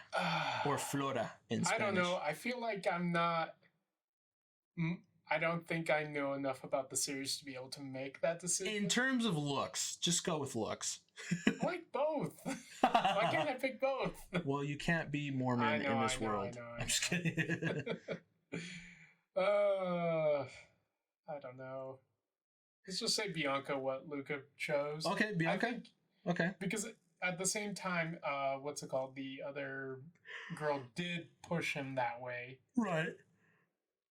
Or Flora in Spanish? I don't know. I feel like I'm not... I don't think I know enough about the series to be able to make that decision. In terms of looks, just go with looks. I like both. Why can't I pick both? Well, you can't be Mormon in this world. I'm just kidding. I don't know. Let's just say Bianca, what Luca chose. Okay, Bianca. Okay. Because at the same time, what's it called? The other girl did push him that way. Right.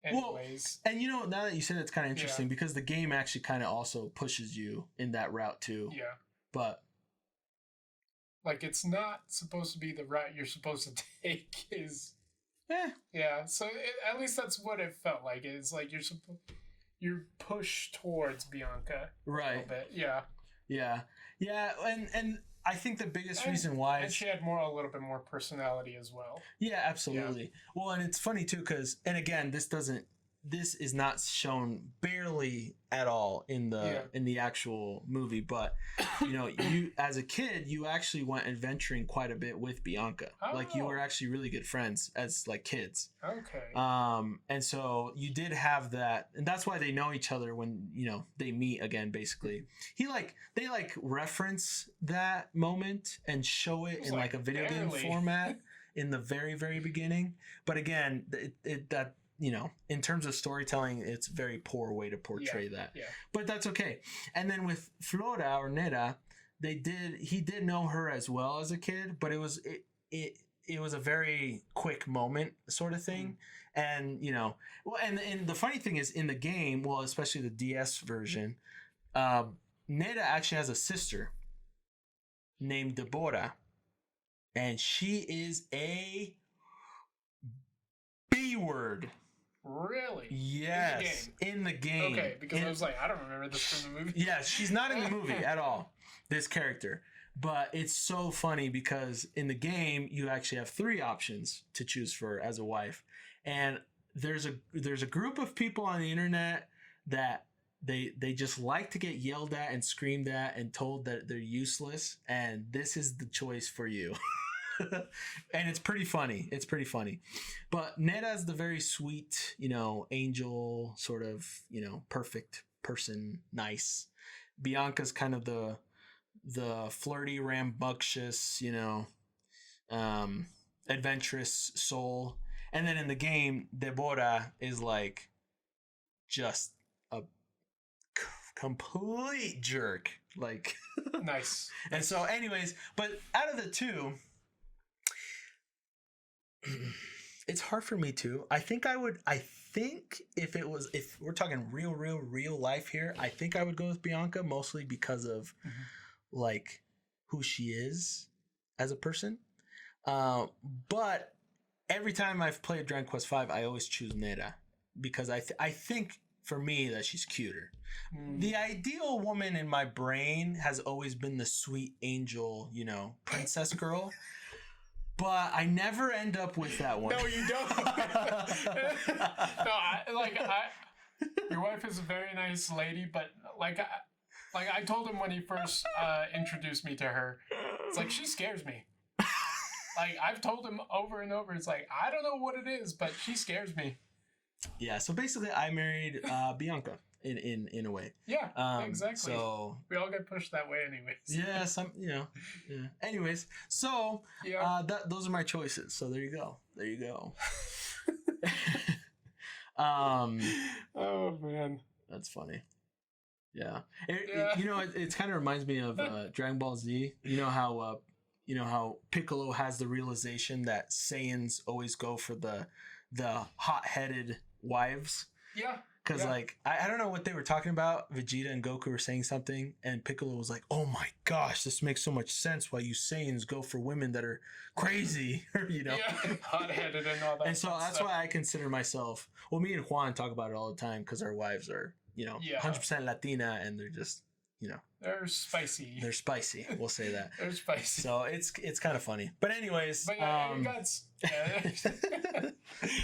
Anyways. Well, and now that you said, it's kind of interesting because the game actually kind of also pushes you in that route too. Yeah. But like, it's not supposed to be the route you're supposed to take. Yeah. So at least that's what it felt like. It's like you're pushed towards Bianca. Right. A little bit. Yeah. Yeah. And I think the biggest reason why... And she had a little bit more personality as well. Yeah, absolutely. Yeah. Well, and it's funny too, because... And again, this is not shown barely at all in the actual movie, but you as a kid, you actually went adventuring quite a bit with Bianca. Oh. Like, you were actually really good friends as like kids. Okay. And so you did have that, and that's why they know each other when they meet again. Basically, they reference that moment and show it in like a video game format in the very, very beginning. But again, in terms of storytelling, it's a very poor way to portray that. Yeah. But that's okay. And then with Flora or Nera, he did know her as well as a kid, but it was a very quick moment sort of thing. And well, and the funny thing is in the game, well, especially the DS version, Neda actually has a sister named Deborah, and she is a B word. Really? Yes, in the game. Okay, because I was like, I don't remember this from the movie. Yeah, she's not in the movie at all, this character. But it's so funny because in the game you actually have 3 options to choose for as a wife. And there's a group of people on the internet that they just like to get yelled at and screamed at and told that they're useless, and this is the choice for you. And it's pretty funny. But Nera's the very sweet, angel, sort of, perfect person, nice. Bianca's kind of the flirty, rambunctious, adventurous soul. And then in the game, Deborah is like just a complete jerk. Like, nice. And so, anyways, but out of the 2, it's hard for me too. I think if we're talking real life here, I think I would go with Bianca, mostly because of like who she is as a person. But every time I've played Dragon Quest V, I always choose Nera because I think for me that she's cuter. The ideal woman in my brain has always been the sweet angel, princess girl. But I never end up with that one. No, you don't. Your wife is a very nice lady, but I told him when he first introduced me to her, it's like, she scares me. Like, I've told him over and over, it's like, I don't know what it is, but she scares me. Yeah, so basically I married Bianca in a way. Yeah, exactly. So we all get pushed that way anyways. Yeah, yeah. Anyways, so those are my choices. So there you go. Oh man, that's funny. Yeah. It kind of reminds me of Dragon Ball Z. You know how Piccolo has the realization that Saiyans always go for the hot-headed wives. Yeah. Because, I don't know what they were talking about. Vegeta and Goku were saying something, and Piccolo was like, oh my gosh, this makes so much sense why you Saiyans go for women that are crazy, Yeah, hot-headed and all that. And so that's why I consider myself, well, me and Juan talk about it all the time because our wives are, 100% Latina, and they're just, They're spicy. They're spicy, we'll say that. They're spicy. So it's kind of funny. But anyways. But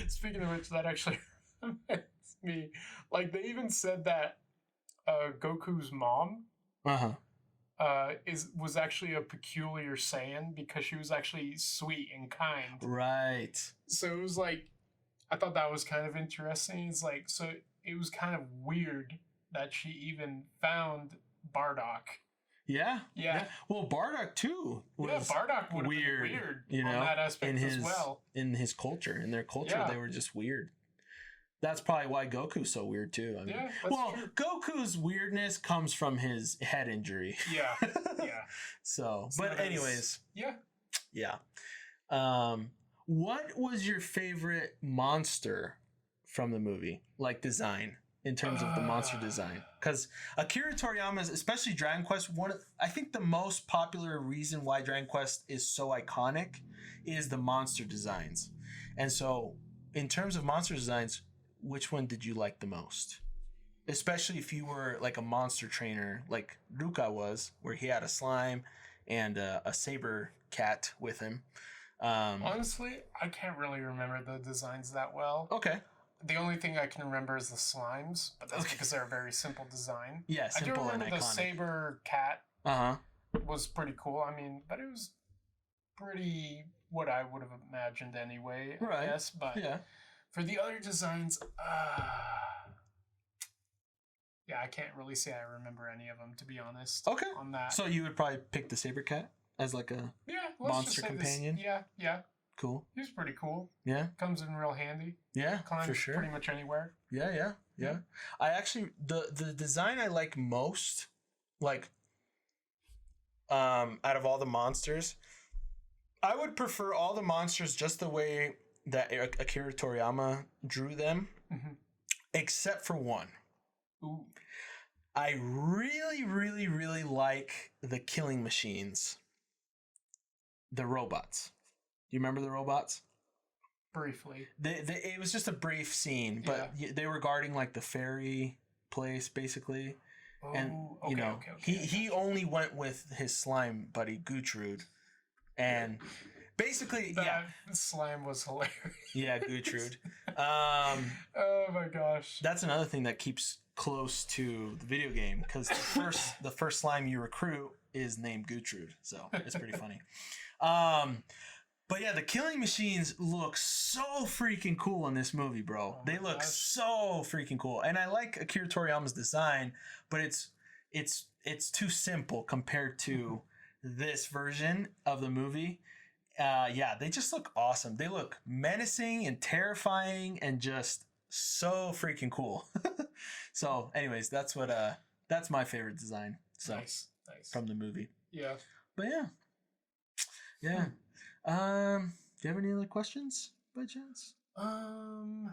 speaking of which, that actually reminds me, they even said that Goku's mom was actually a peculiar Saiyan because she was actually sweet and kind. Right. So it was I thought that was kind of interesting. It's so it was kind of weird that she even found Bardock. Yeah. Well, Bardock too was Bardock would weird, on that aspect as well. In his culture, in their culture, they were just weird. That's probably why Goku's so weird too. I mean, true. Goku's weirdness comes from his head injury. Yeah. So but anyways. Yeah. What was your favorite monster from the movie? Design, in terms of the monster design? Because Akira Toriyama's, especially Dragon Quest, I think the most popular reason why Dragon Quest is so iconic is the monster designs. And so, in terms of monster designs, which one did you like the most? Especially if you were a monster trainer like Ruka was, where he had a slime and a saber cat with him. Honestly, I can't really remember the designs that well. Okay. The only thing I can remember is the slimes, but that's because they're a very simple design. Yeah, simple and iconic. I do remember the saber cat was pretty cool. I mean, but it was pretty what I would have imagined anyway, I guess. But for the other designs, I can't really say I remember any of them, to be honest. Okay. On that. So you would probably pick the saber cat as a monster companion? Yeah. Cool. He's pretty cool. Yeah. Comes in real handy. Yeah, climbs for sure. Pretty much anywhere. Yeah. I actually, the design I like most, out of all the monsters, I would prefer all the monsters just the way that Akira Toriyama drew them, except for one. Ooh. I really, really, really like the killing machines. The robots. You remember the robots? Briefly. It was just a brief scene, but they were guarding like the ferry place, basically. Oh, and you know, he only went with his slime buddy Gertrude, and basically, that slime was hilarious. Yeah, Gertrude. Oh my gosh, that's another thing that keeps close to the video game, because the first slime you recruit is named Gertrude, so it's pretty funny. But yeah, the killing machines look so freaking cool in this movie, bro. They look so freaking cool. And I like Akira Toriyama's design, but it's too simple compared to this version of the movie. Yeah, they just look awesome. They look menacing and terrifying and just so freaking cool. So anyways, that's my favorite design. So nice. From the movie. Yeah. But yeah. Do you have any other questions by chance? No,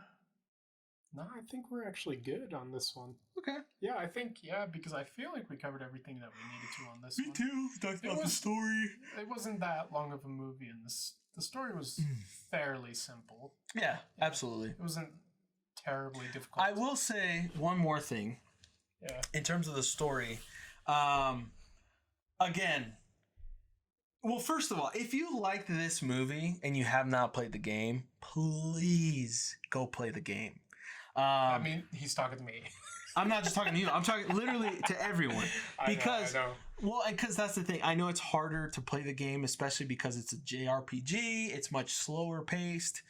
I think we're actually good on this one. Okay. Yeah, because I feel like we covered everything that we needed to on this one. Me too. Talked about the story. It wasn't that long of a movie, and the story was fairly simple. Yeah, absolutely. It wasn't terribly difficult. I will say one more thing. Yeah. In terms of the story, again, well, first of all, if you liked this movie and you have not played the game, please go play the game. I mean, he's talking to me. I'm not just talking to you. I'm talking literally to everyone. Because, I know. Well, because that's the thing. I know it's harder to play the game, especially because it's a JRPG. It's much slower paced.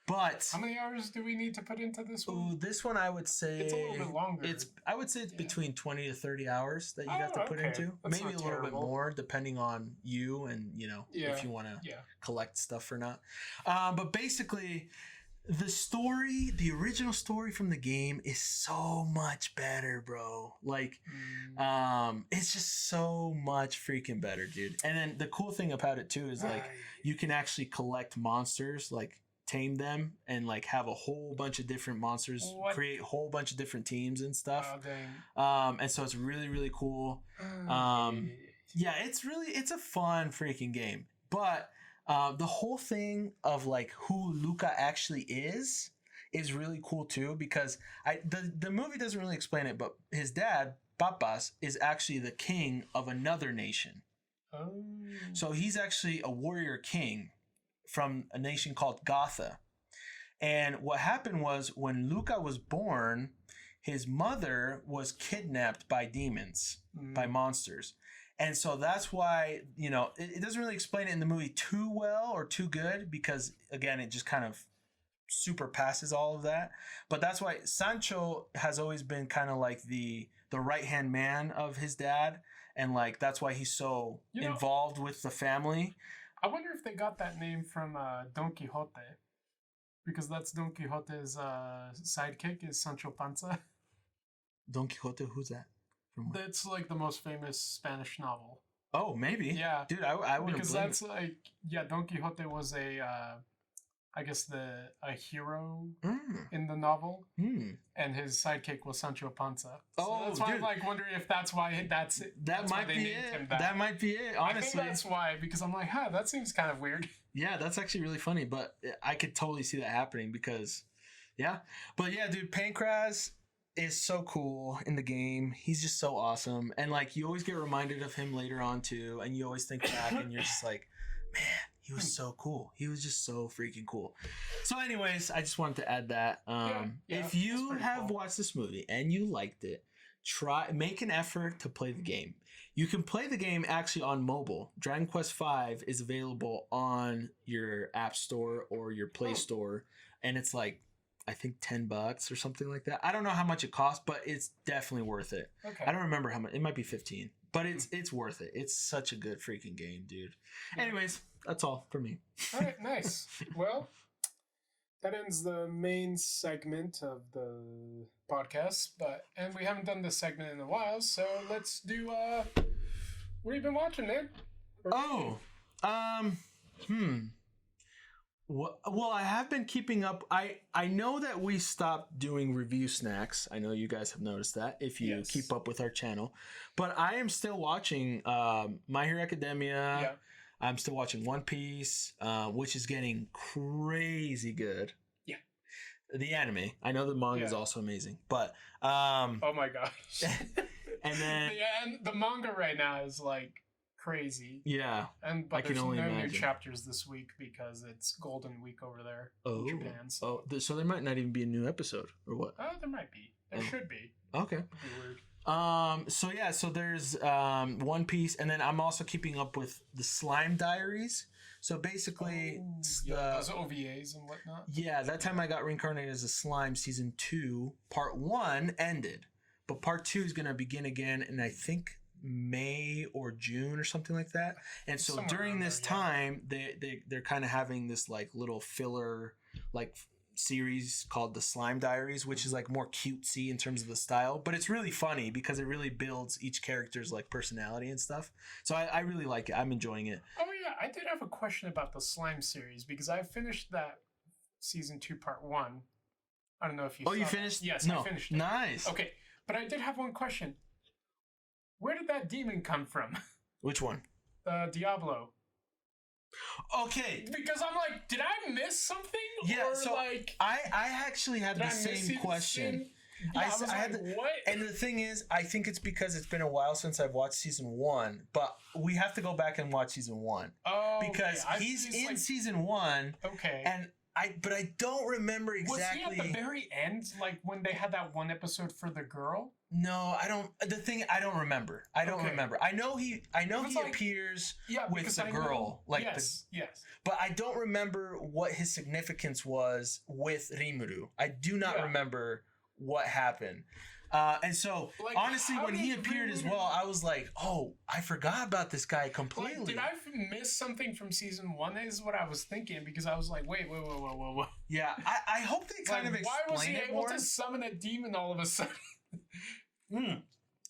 But how many hours do we need to put into this one? Ooh, this one I would say it's a little bit longer. I would say it's between 20 to 30 hours that you have to put into. That's maybe a little bit more depending on you and if you want to collect stuff or not. But basically, the original story from the game is so much better, bro. Like, it's just so much freaking better, dude. And then the cool thing about it too is like you can actually collect monsters, like tame them and like have a whole bunch of different monsters, create a whole bunch of different teams and stuff. And so it's really, really cool. Yeah, it's a fun freaking game. But the whole thing of like who Luca actually is really cool too, because the movie doesn't really explain it, but his dad, Papas, is actually the king of another nation. So he's actually a warrior king from a nation called Gotha. And what happened was when Luca was born, his mother was kidnapped by demons, by monsters. And so that's why, it doesn't really explain it in the movie too well or too good, because again, it just kind of super passes all of that. But that's why Sancho has always been kind of like the right-hand man of his dad. And like, that's why he's so involved with the family. I wonder if they got that name from Don Quixote, because that's Don Quixote's sidekick is Sancho Panza. Don Quixote, who's that? That's like the most famous Spanish novel. Oh, maybe. Yeah, dude, I would. Because that's like, Don Quixote was I guess a hero in the novel, and his sidekick was Sancho Panza. So that's why I'm like wondering if that's why that's it. That might be it. That might be it. Honestly, I think that's why, because I'm like, that seems kind of weird. Yeah, that's actually really funny, but I could totally see that happening because, but yeah, dude, Pancras is so cool in the game. He's just so awesome, and like you always get reminded of him later on too, and you always think back, and you're just like, man. He was so cool. He was just so freaking cool. So anyways, I just wanted to add that. If you have watched this movie and you liked it, make an effort to play the game. You can play the game actually on mobile. Dragon Quest V is available on your App Store or your Play Store. And it's like, I think $10 or something like that. I don't know how much it costs, but it's definitely worth it. Okay. I don't remember how much. It might be 15. But it's worth it. It's such a good freaking game, dude. Anyways, that's all for me. All right, nice. Well, that ends the main segment of the podcast, and we haven't done this segment in a while, so let's do what have you been watching, man? Well, I have been keeping up. I know that we stopped doing review snacks. I know you guys have noticed that if you keep up with our channel. But I am still watching My Hero Academia. Yeah. I'm still watching One Piece, which is getting crazy good. Yeah. The anime. I know the manga is also amazing. But oh my gosh. and then the manga right now is like crazy. Yeah. But there's no imagine. new chapters this week because it's Golden Week over there in Japan. So. So there might not even be a new episode, or what? Oh, there might be. There should be. Okay. That'd be weird. So there's One Piece, and then I'm also keeping up with the Slime Diaries. So basically, those OVAs and whatnot. Yeah, that time I got reincarnated as a slime. Season 2, part 1 ended, but part 2 is gonna begin again, and I think May or June or something like that. And so during this time, they're kind of having this like little filler like series called the Slime Diaries, which is like more cutesy in terms of the style, but it's really funny because it really builds each character's like personality and stuff. So I really like it. I'm enjoying it. Oh yeah, I did have a question about the Slime series because I finished that season 2 part 1. I don't know if you you finished that. Yes, no. I finished it. Nice. Okay, but I did have one question. Where did that demon come from? Which one? Diablo. Okay. Because I'm like, did I miss something? Yeah, or so like I actually had the same question. Yeah, I had what? And the thing is, I think it's because it's been a while since I've watched season 1, but we have to go back and watch season 1. Oh, because he's in like, season 1. Okay. And I don't remember exactly. Was he at the very end, like when they had that one episode for the girl? No, I don't. The thing, I don't remember. I don't remember. I know he like, appears with the girl, yes. But I don't remember what his significance was with Rimuru. I do not remember what happened. And so, like, honestly, when he appeared as well, I was like, oh, I forgot about this guy completely. Like, did I miss something from season 1? That is what I was thinking, because I was like, wait. Yeah, I hope they kind of explain it more. Why was he able to summon a demon all of a sudden?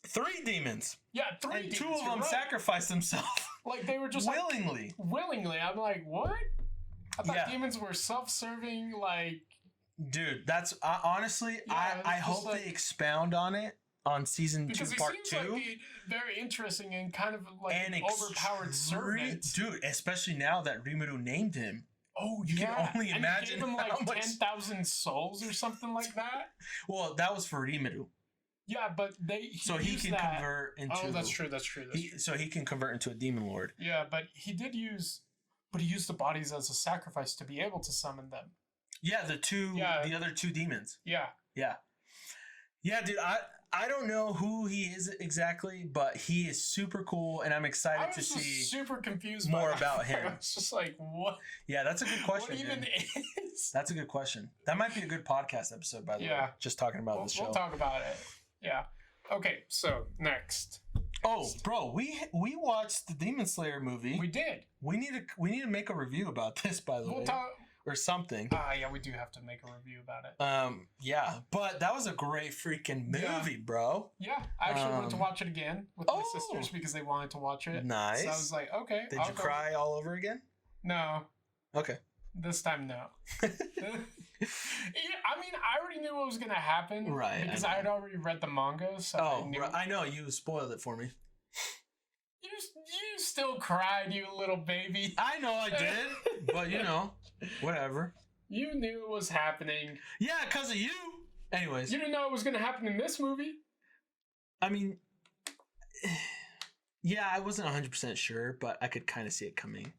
3 demons. Yeah, 3 and demons. 2 of them sacrificed themselves. Like, they were just willingly. Like, willingly. I'm like, what? I thought demons were self-serving, like... Dude, that's honestly, I hope like, they expound on it on season 2, part 2. Like very interesting and kind of like an overpowered servant. Dude, especially now that Rimuru named him. Oh, you can only imagine he gave him like 10,000 souls or something like that. Well, that was for Rimuru. Yeah, but he can convert into. Oh, that's true. So he can convert into a demon lord. Yeah, but he used the bodies as a sacrifice to be able to summon them. Yeah, the other 2 demons. Yeah, dude. I don't know who he is exactly, but he is super cool, and I'm excited to see. Super confused. More about him. I was just like, what? Yeah, that's a good question. What even is? That's a good question. That might be a good podcast episode, by the way. Just talking about the show. We'll talk about it. Yeah. Okay. So next. Oh, bro, we watched the Demon Slayer movie. We did. We need to make a review about this, by the way. Or something. Yeah, we do have to make a review about it. Yeah, but that was a great freaking movie, bro. Yeah, I actually went to watch it again with my sisters because they wanted to watch it. Nice. So I was like, okay. Did you cry all over again? No. Okay. This time, no. Yeah, I mean, I already knew what was gonna happen, right? Because I had already read the manga, so I know you spoiled it for me. You still cried, you little baby. I know I did, but whatever. You knew it was happening. Yeah, because of you. Anyways. You didn't know it was going to happen in this movie? I mean, yeah, I wasn't 100% sure, but I could kind of see it coming.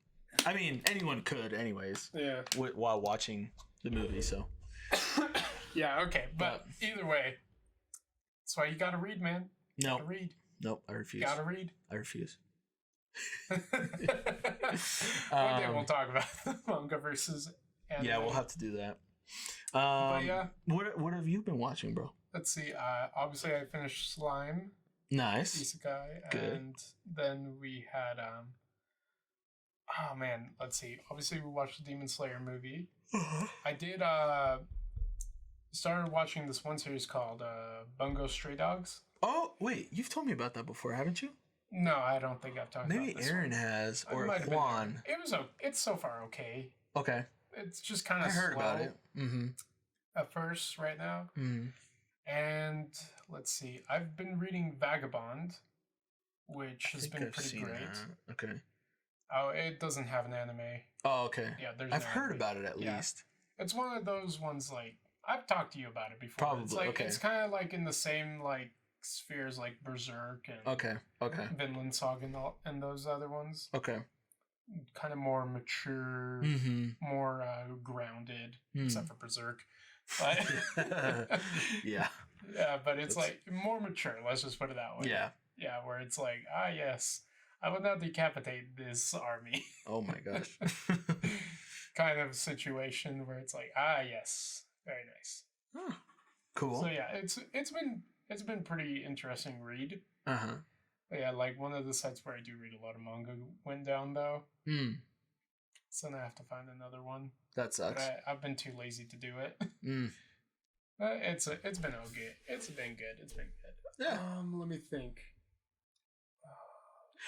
I mean, anyone could, anyways. Yeah. While watching the movie, so. Yeah, okay. But either way, that's why you got to read, man. No. Gotta read. Nope, I refuse. Gotta read. I refuse. One day we'll talk about the manga versus anime. Yeah, we'll have to do that. But yeah. What have you been watching, bro? Let's see. Obviously, I finished Slime. Nice. Isekai. Good. And then we had... oh, man. Let's see. Obviously, we watched the Demon Slayer movie. I did... started watching this one series called Bungo Stray Dogs. Oh, wait. You've told me about that before, haven't you? No, I don't think I've talked Maybe about this Aaron one. has, It or might have been Juan. It's so far okay. Okay. It's just kind I of heard slow about it. Mm-hmm. at first right now. Mm-hmm. And let's see, I've been reading Vagabond, which has been pretty great. That. Okay. Oh, it doesn't have an anime. Oh, okay. Yeah, there's I've no heard anime. about it at Yeah. least. It's one of those ones like I've talked to you about it before. Probably. It's like Okay. it's kind of like in the same like spheres like Berserk and Okay. Vinland Saga and those other ones. Okay. Kind of more mature, Mm-hmm. more grounded, except for Berserk. But yeah. Yeah, but it's like more mature. Let's just put it that way. Yeah. Yeah, where it's like, yes, I will now decapitate this army. Oh my gosh. Kind of situation where it's like, yes, very nice. Oh, cool. So yeah, it's been pretty interesting read. Uh-huh. But yeah, like one of the sites where I do read a lot of manga went down though. So now I have to find another one. That sucks. But I've been too lazy to do it. It's been okay. It's been good. It's been good. Yeah. Let me think.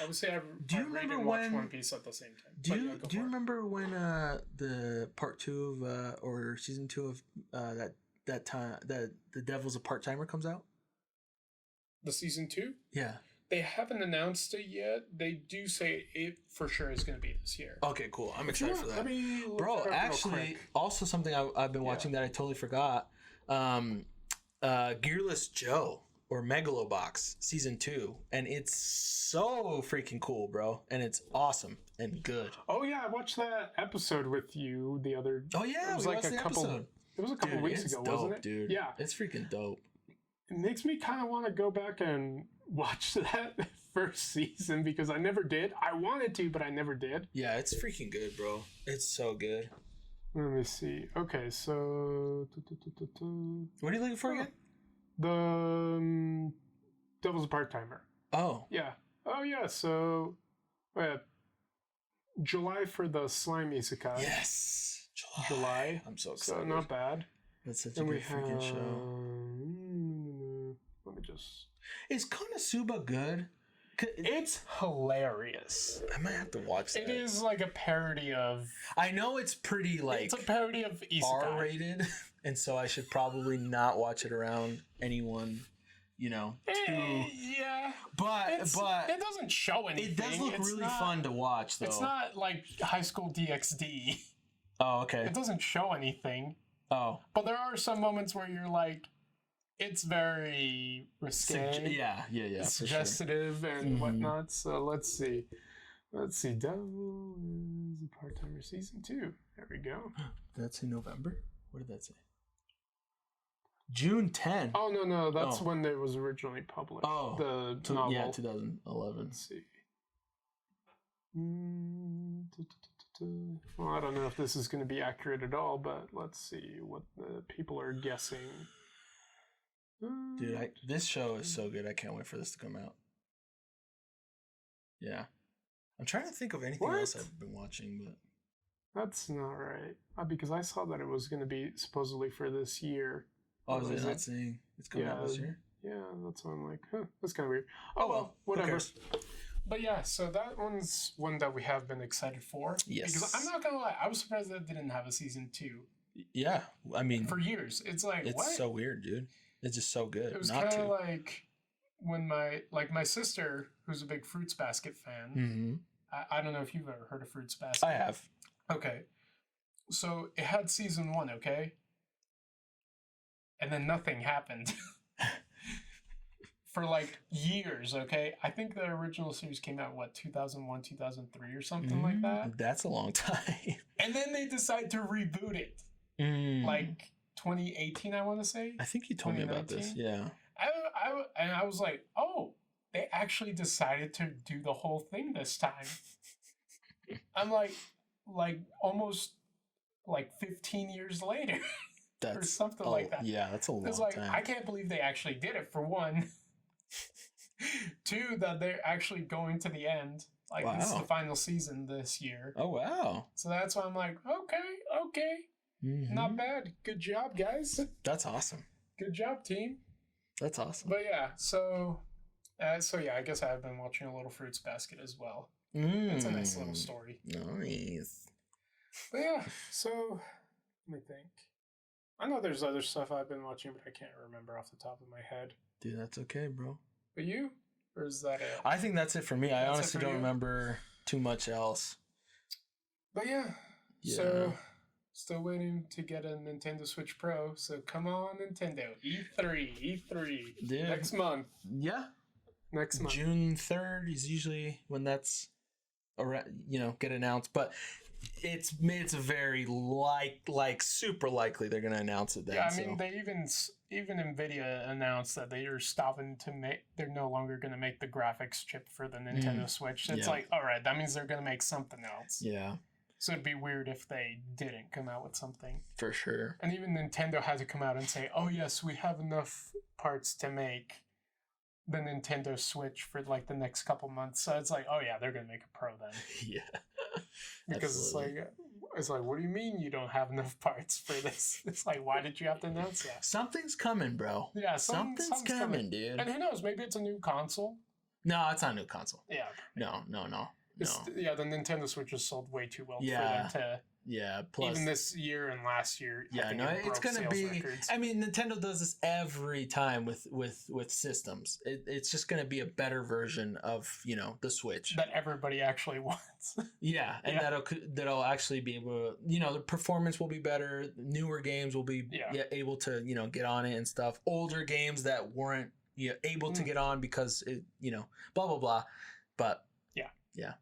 I would say I read and watch One Piece at the same time. Do you remember when the part 2 of or season 2 of that time that the Devil's a Part-Timer comes out? The season 2? Yeah. They haven't announced it yet. They do say it for sure is going to be this year. Okay, cool. I'm excited for that. Bro, Bro, actually, also something I've been watching that I totally forgot. Gearless Joe or Megalobox season 2, and it's so freaking cool, bro, and it's awesome and good. Oh yeah, I watched that episode with you the other. Oh yeah, it was like a couple. Episode. It was a couple weeks ago, dope, wasn't it? Dude, yeah, it's freaking dope. It makes me kind of want to go back and watch that first season because I never did. I wanted to, but I never did. Yeah, it's freaking good, bro. It's so good. Let me see. Okay, so what are you looking for again? The Devil's a Part-Timer. Oh. Yeah. Oh yeah. So, July for the Slime Isekai. Yes. July. I'm so excited. So not bad. That's such a good freaking show. Let me just. Is Konosuba good? It's hilarious. I might have to watch that. It is like a parody of. I know it's pretty like. It's a parody of Isekai. R-rated, and so I should probably not watch it around anyone, too. Yeah. But it doesn't show anything. It does look really fun to watch, though. It's not like High School DxD. Oh, okay. It doesn't show anything. Oh. But there are some moments where you're like, it's very risque. Yeah. Suggestive and whatnot. So let's see. Devil is a Part-Timer season 2. There we go. Did that say November? What did that say? June 10. Oh no, that's when it was originally published. Oh, the novel. Yeah, 2011. Let's see. Well, I don't know if this is going to be accurate at all, but let's see what the people are guessing. Dude, this show is so good. I can't wait for this to come out. Yeah. I'm trying to think of anything else I've been watching, but... That's not right. Because I saw that it was going to be supposedly for this year. Oh, is it not saying it's coming out this year? Yeah, that's why I'm like, that's kind of weird. Oh, well, whatever. But yeah, so that one's one that we have been excited for. Yes. Because I'm not going to lie, I was surprised that it didn't have a season 2. Yeah, I mean... For years. It's like, it's what? so weird, dude. It's just so good. It was kind of like when my sister, who's a big Fruits Basket fan, I don't know if you've ever heard of Fruits Basket. I have. Okay. So it had season 1, okay? And then nothing happened. For like years, okay? I think the original series came out, 2001, 2003 or something like that? That's a long time. And then they decided to reboot it. Like 2018, I want to say. I think you told me about this, yeah. I was like, oh, they actually decided to do the whole thing this time. I'm like almost like 15 years later. Or something like that. Yeah, that's a long time. I can't believe they actually did it, for one. 2, that they're actually going to the end. Like, this is the final season this year. Oh, wow. So that's why I'm like, okay. Not bad. Good job, guys. That's awesome. Good job, team. That's awesome. But yeah, so So yeah, I guess I've been watching A Little Fruits Basket as well. It's a nice little story. Nice. But yeah, so let me think. I know there's other stuff I've been watching, but I can't remember off the top of my head. Dude, that's okay, bro. But you? Or is that it? I think that's it for me. I honestly don't remember too much else. But yeah. So, still waiting to get a Nintendo Switch Pro. So come on, Nintendo. E3. Dude. Next month. Yeah. Next month. June 3rd is usually when that's, get announced. But it's very super likely they're going to announce it then. Yeah, I mean, they even NVIDIA announced that they are stopping to make, they're no longer going to make the graphics chip for the Nintendo Switch. It's like, all right, that means they're going to make something else. Yeah. So it'd be weird if they didn't come out with something. For sure. And even Nintendo had to come out and say, oh yes, we have enough parts to make the Nintendo Switch for like the next couple months. So it's like, oh yeah, they're going to make a Pro then. Yeah. Because it's like, what do you mean you don't have enough parts for this? It's like, why did you have to announce that? Something's coming, bro. Yeah, something's coming, dude. And who knows? Maybe it's a new console. No, it's not a new console. Yeah. No. Yeah, the Nintendo Switch has sold way too well for them to. Yeah, plus even this year and last year. Yeah, it's gonna be. Records. I mean, Nintendo does this every time with systems. It's just gonna be a better version of the Switch that everybody actually wants. Yeah, and that'll actually be able to, the performance will be better. Newer games will be able to get on it and stuff. Older games that weren't able to get on because it blah blah blah. But yeah,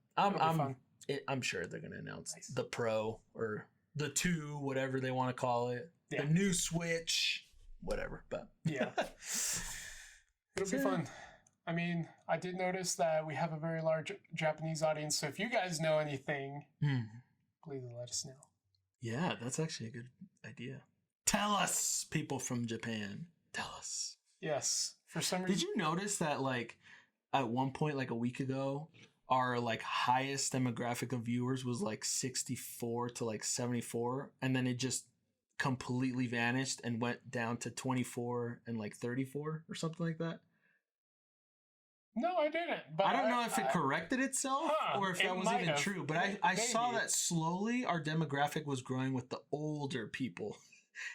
I'm sure they're going to announce the Pro or the 2, whatever they want to call it. Yeah. The new Switch, whatever. But yeah, it'll be fun. I mean, I did notice that we have a very large Japanese audience. So if you guys know anything, please let us know. Yeah, that's actually a good idea. Tell us, people from Japan. Tell us. Yes. For some reason. Did you notice that, like, at one point, like a week ago, our like highest demographic of viewers was like 64 to like 74, and then it just completely vanished and went down to 24 and like 34 or something like that? No, I didn't. But I don't know if it corrected itself or if that was even true, but I saw that slowly our demographic was growing with the older people.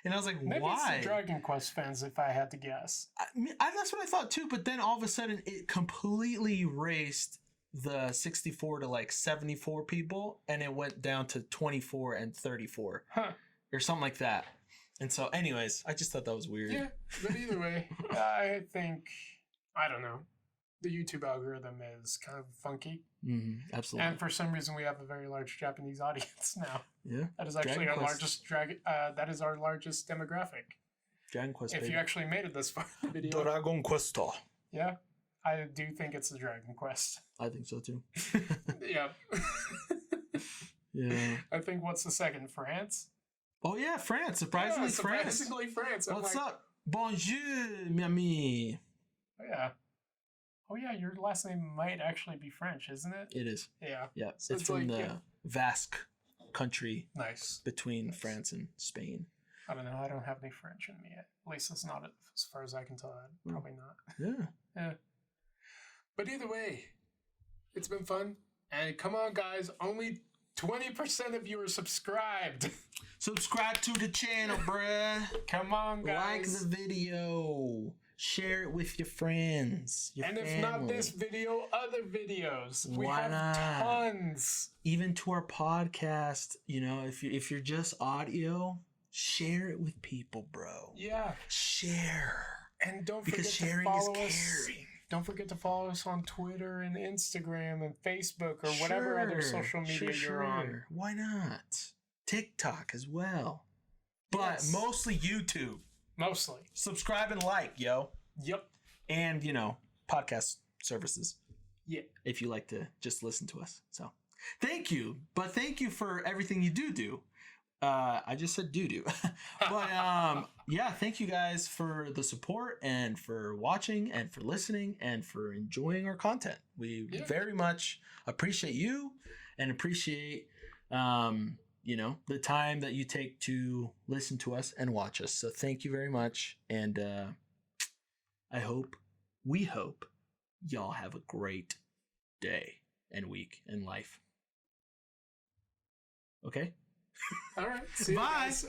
And I was like, maybe why? It's the Dragon Quest fans, if I had to guess. That's what I thought too, but then all of a sudden it completely erased the 64 to like 74 people, and it went down to 24 and 34 or something like that. And so anyways, I just thought that was weird. Yeah, but either way, I think, I don't know, the YouTube algorithm is kind of funky. Absolutely. And for some reason we have a very large Japanese audience now. Yeah. That is actually our largest that is our largest demographic. Dragon Quest. If you actually made it this far in the video. Dragon Quest. Yeah. I do think it's the Dragon Quest. I think so too. Yeah. Yeah. I think what's the second? France? Oh yeah, France. Surprisingly, France. What's up? Bonjour, mi ami. Oh yeah. Oh yeah, your last name might actually be French, isn't it? It is. Yeah. Yeah. So it's from the Basque country. Nice. Between France and Spain. I don't know. I don't have any French in me yet. At least it's not as far as I can tell. Probably not. Yeah. Yeah. But either way, it's been fun. And come on, guys, only 20% of you are subscribed. Subscribe to the channel, bruh. Come on, guys. Like the video. Share it with your friends, your family. If not this video, other videos. We have tons. Even to our podcast, if you're just audio, share it with people, bro. Yeah. Share. And don't forget to follow us. Don't forget to follow us on Twitter and Instagram and Facebook or whatever other social media you're on. Why not? TikTok as well. But mostly YouTube. Mostly. Subscribe and like, yo. Yep. And, podcast services. Yeah. If you like to just listen to us. So, thank you. But thank you for everything you do. I just said do. But yeah, thank you guys for the support and for watching and for listening and for enjoying our content. We very much appreciate you and appreciate the time that you take to listen to us and watch us. So thank you very much. And we hope y'all have a great day and week and life. Okay? All right. See you Bye. guys.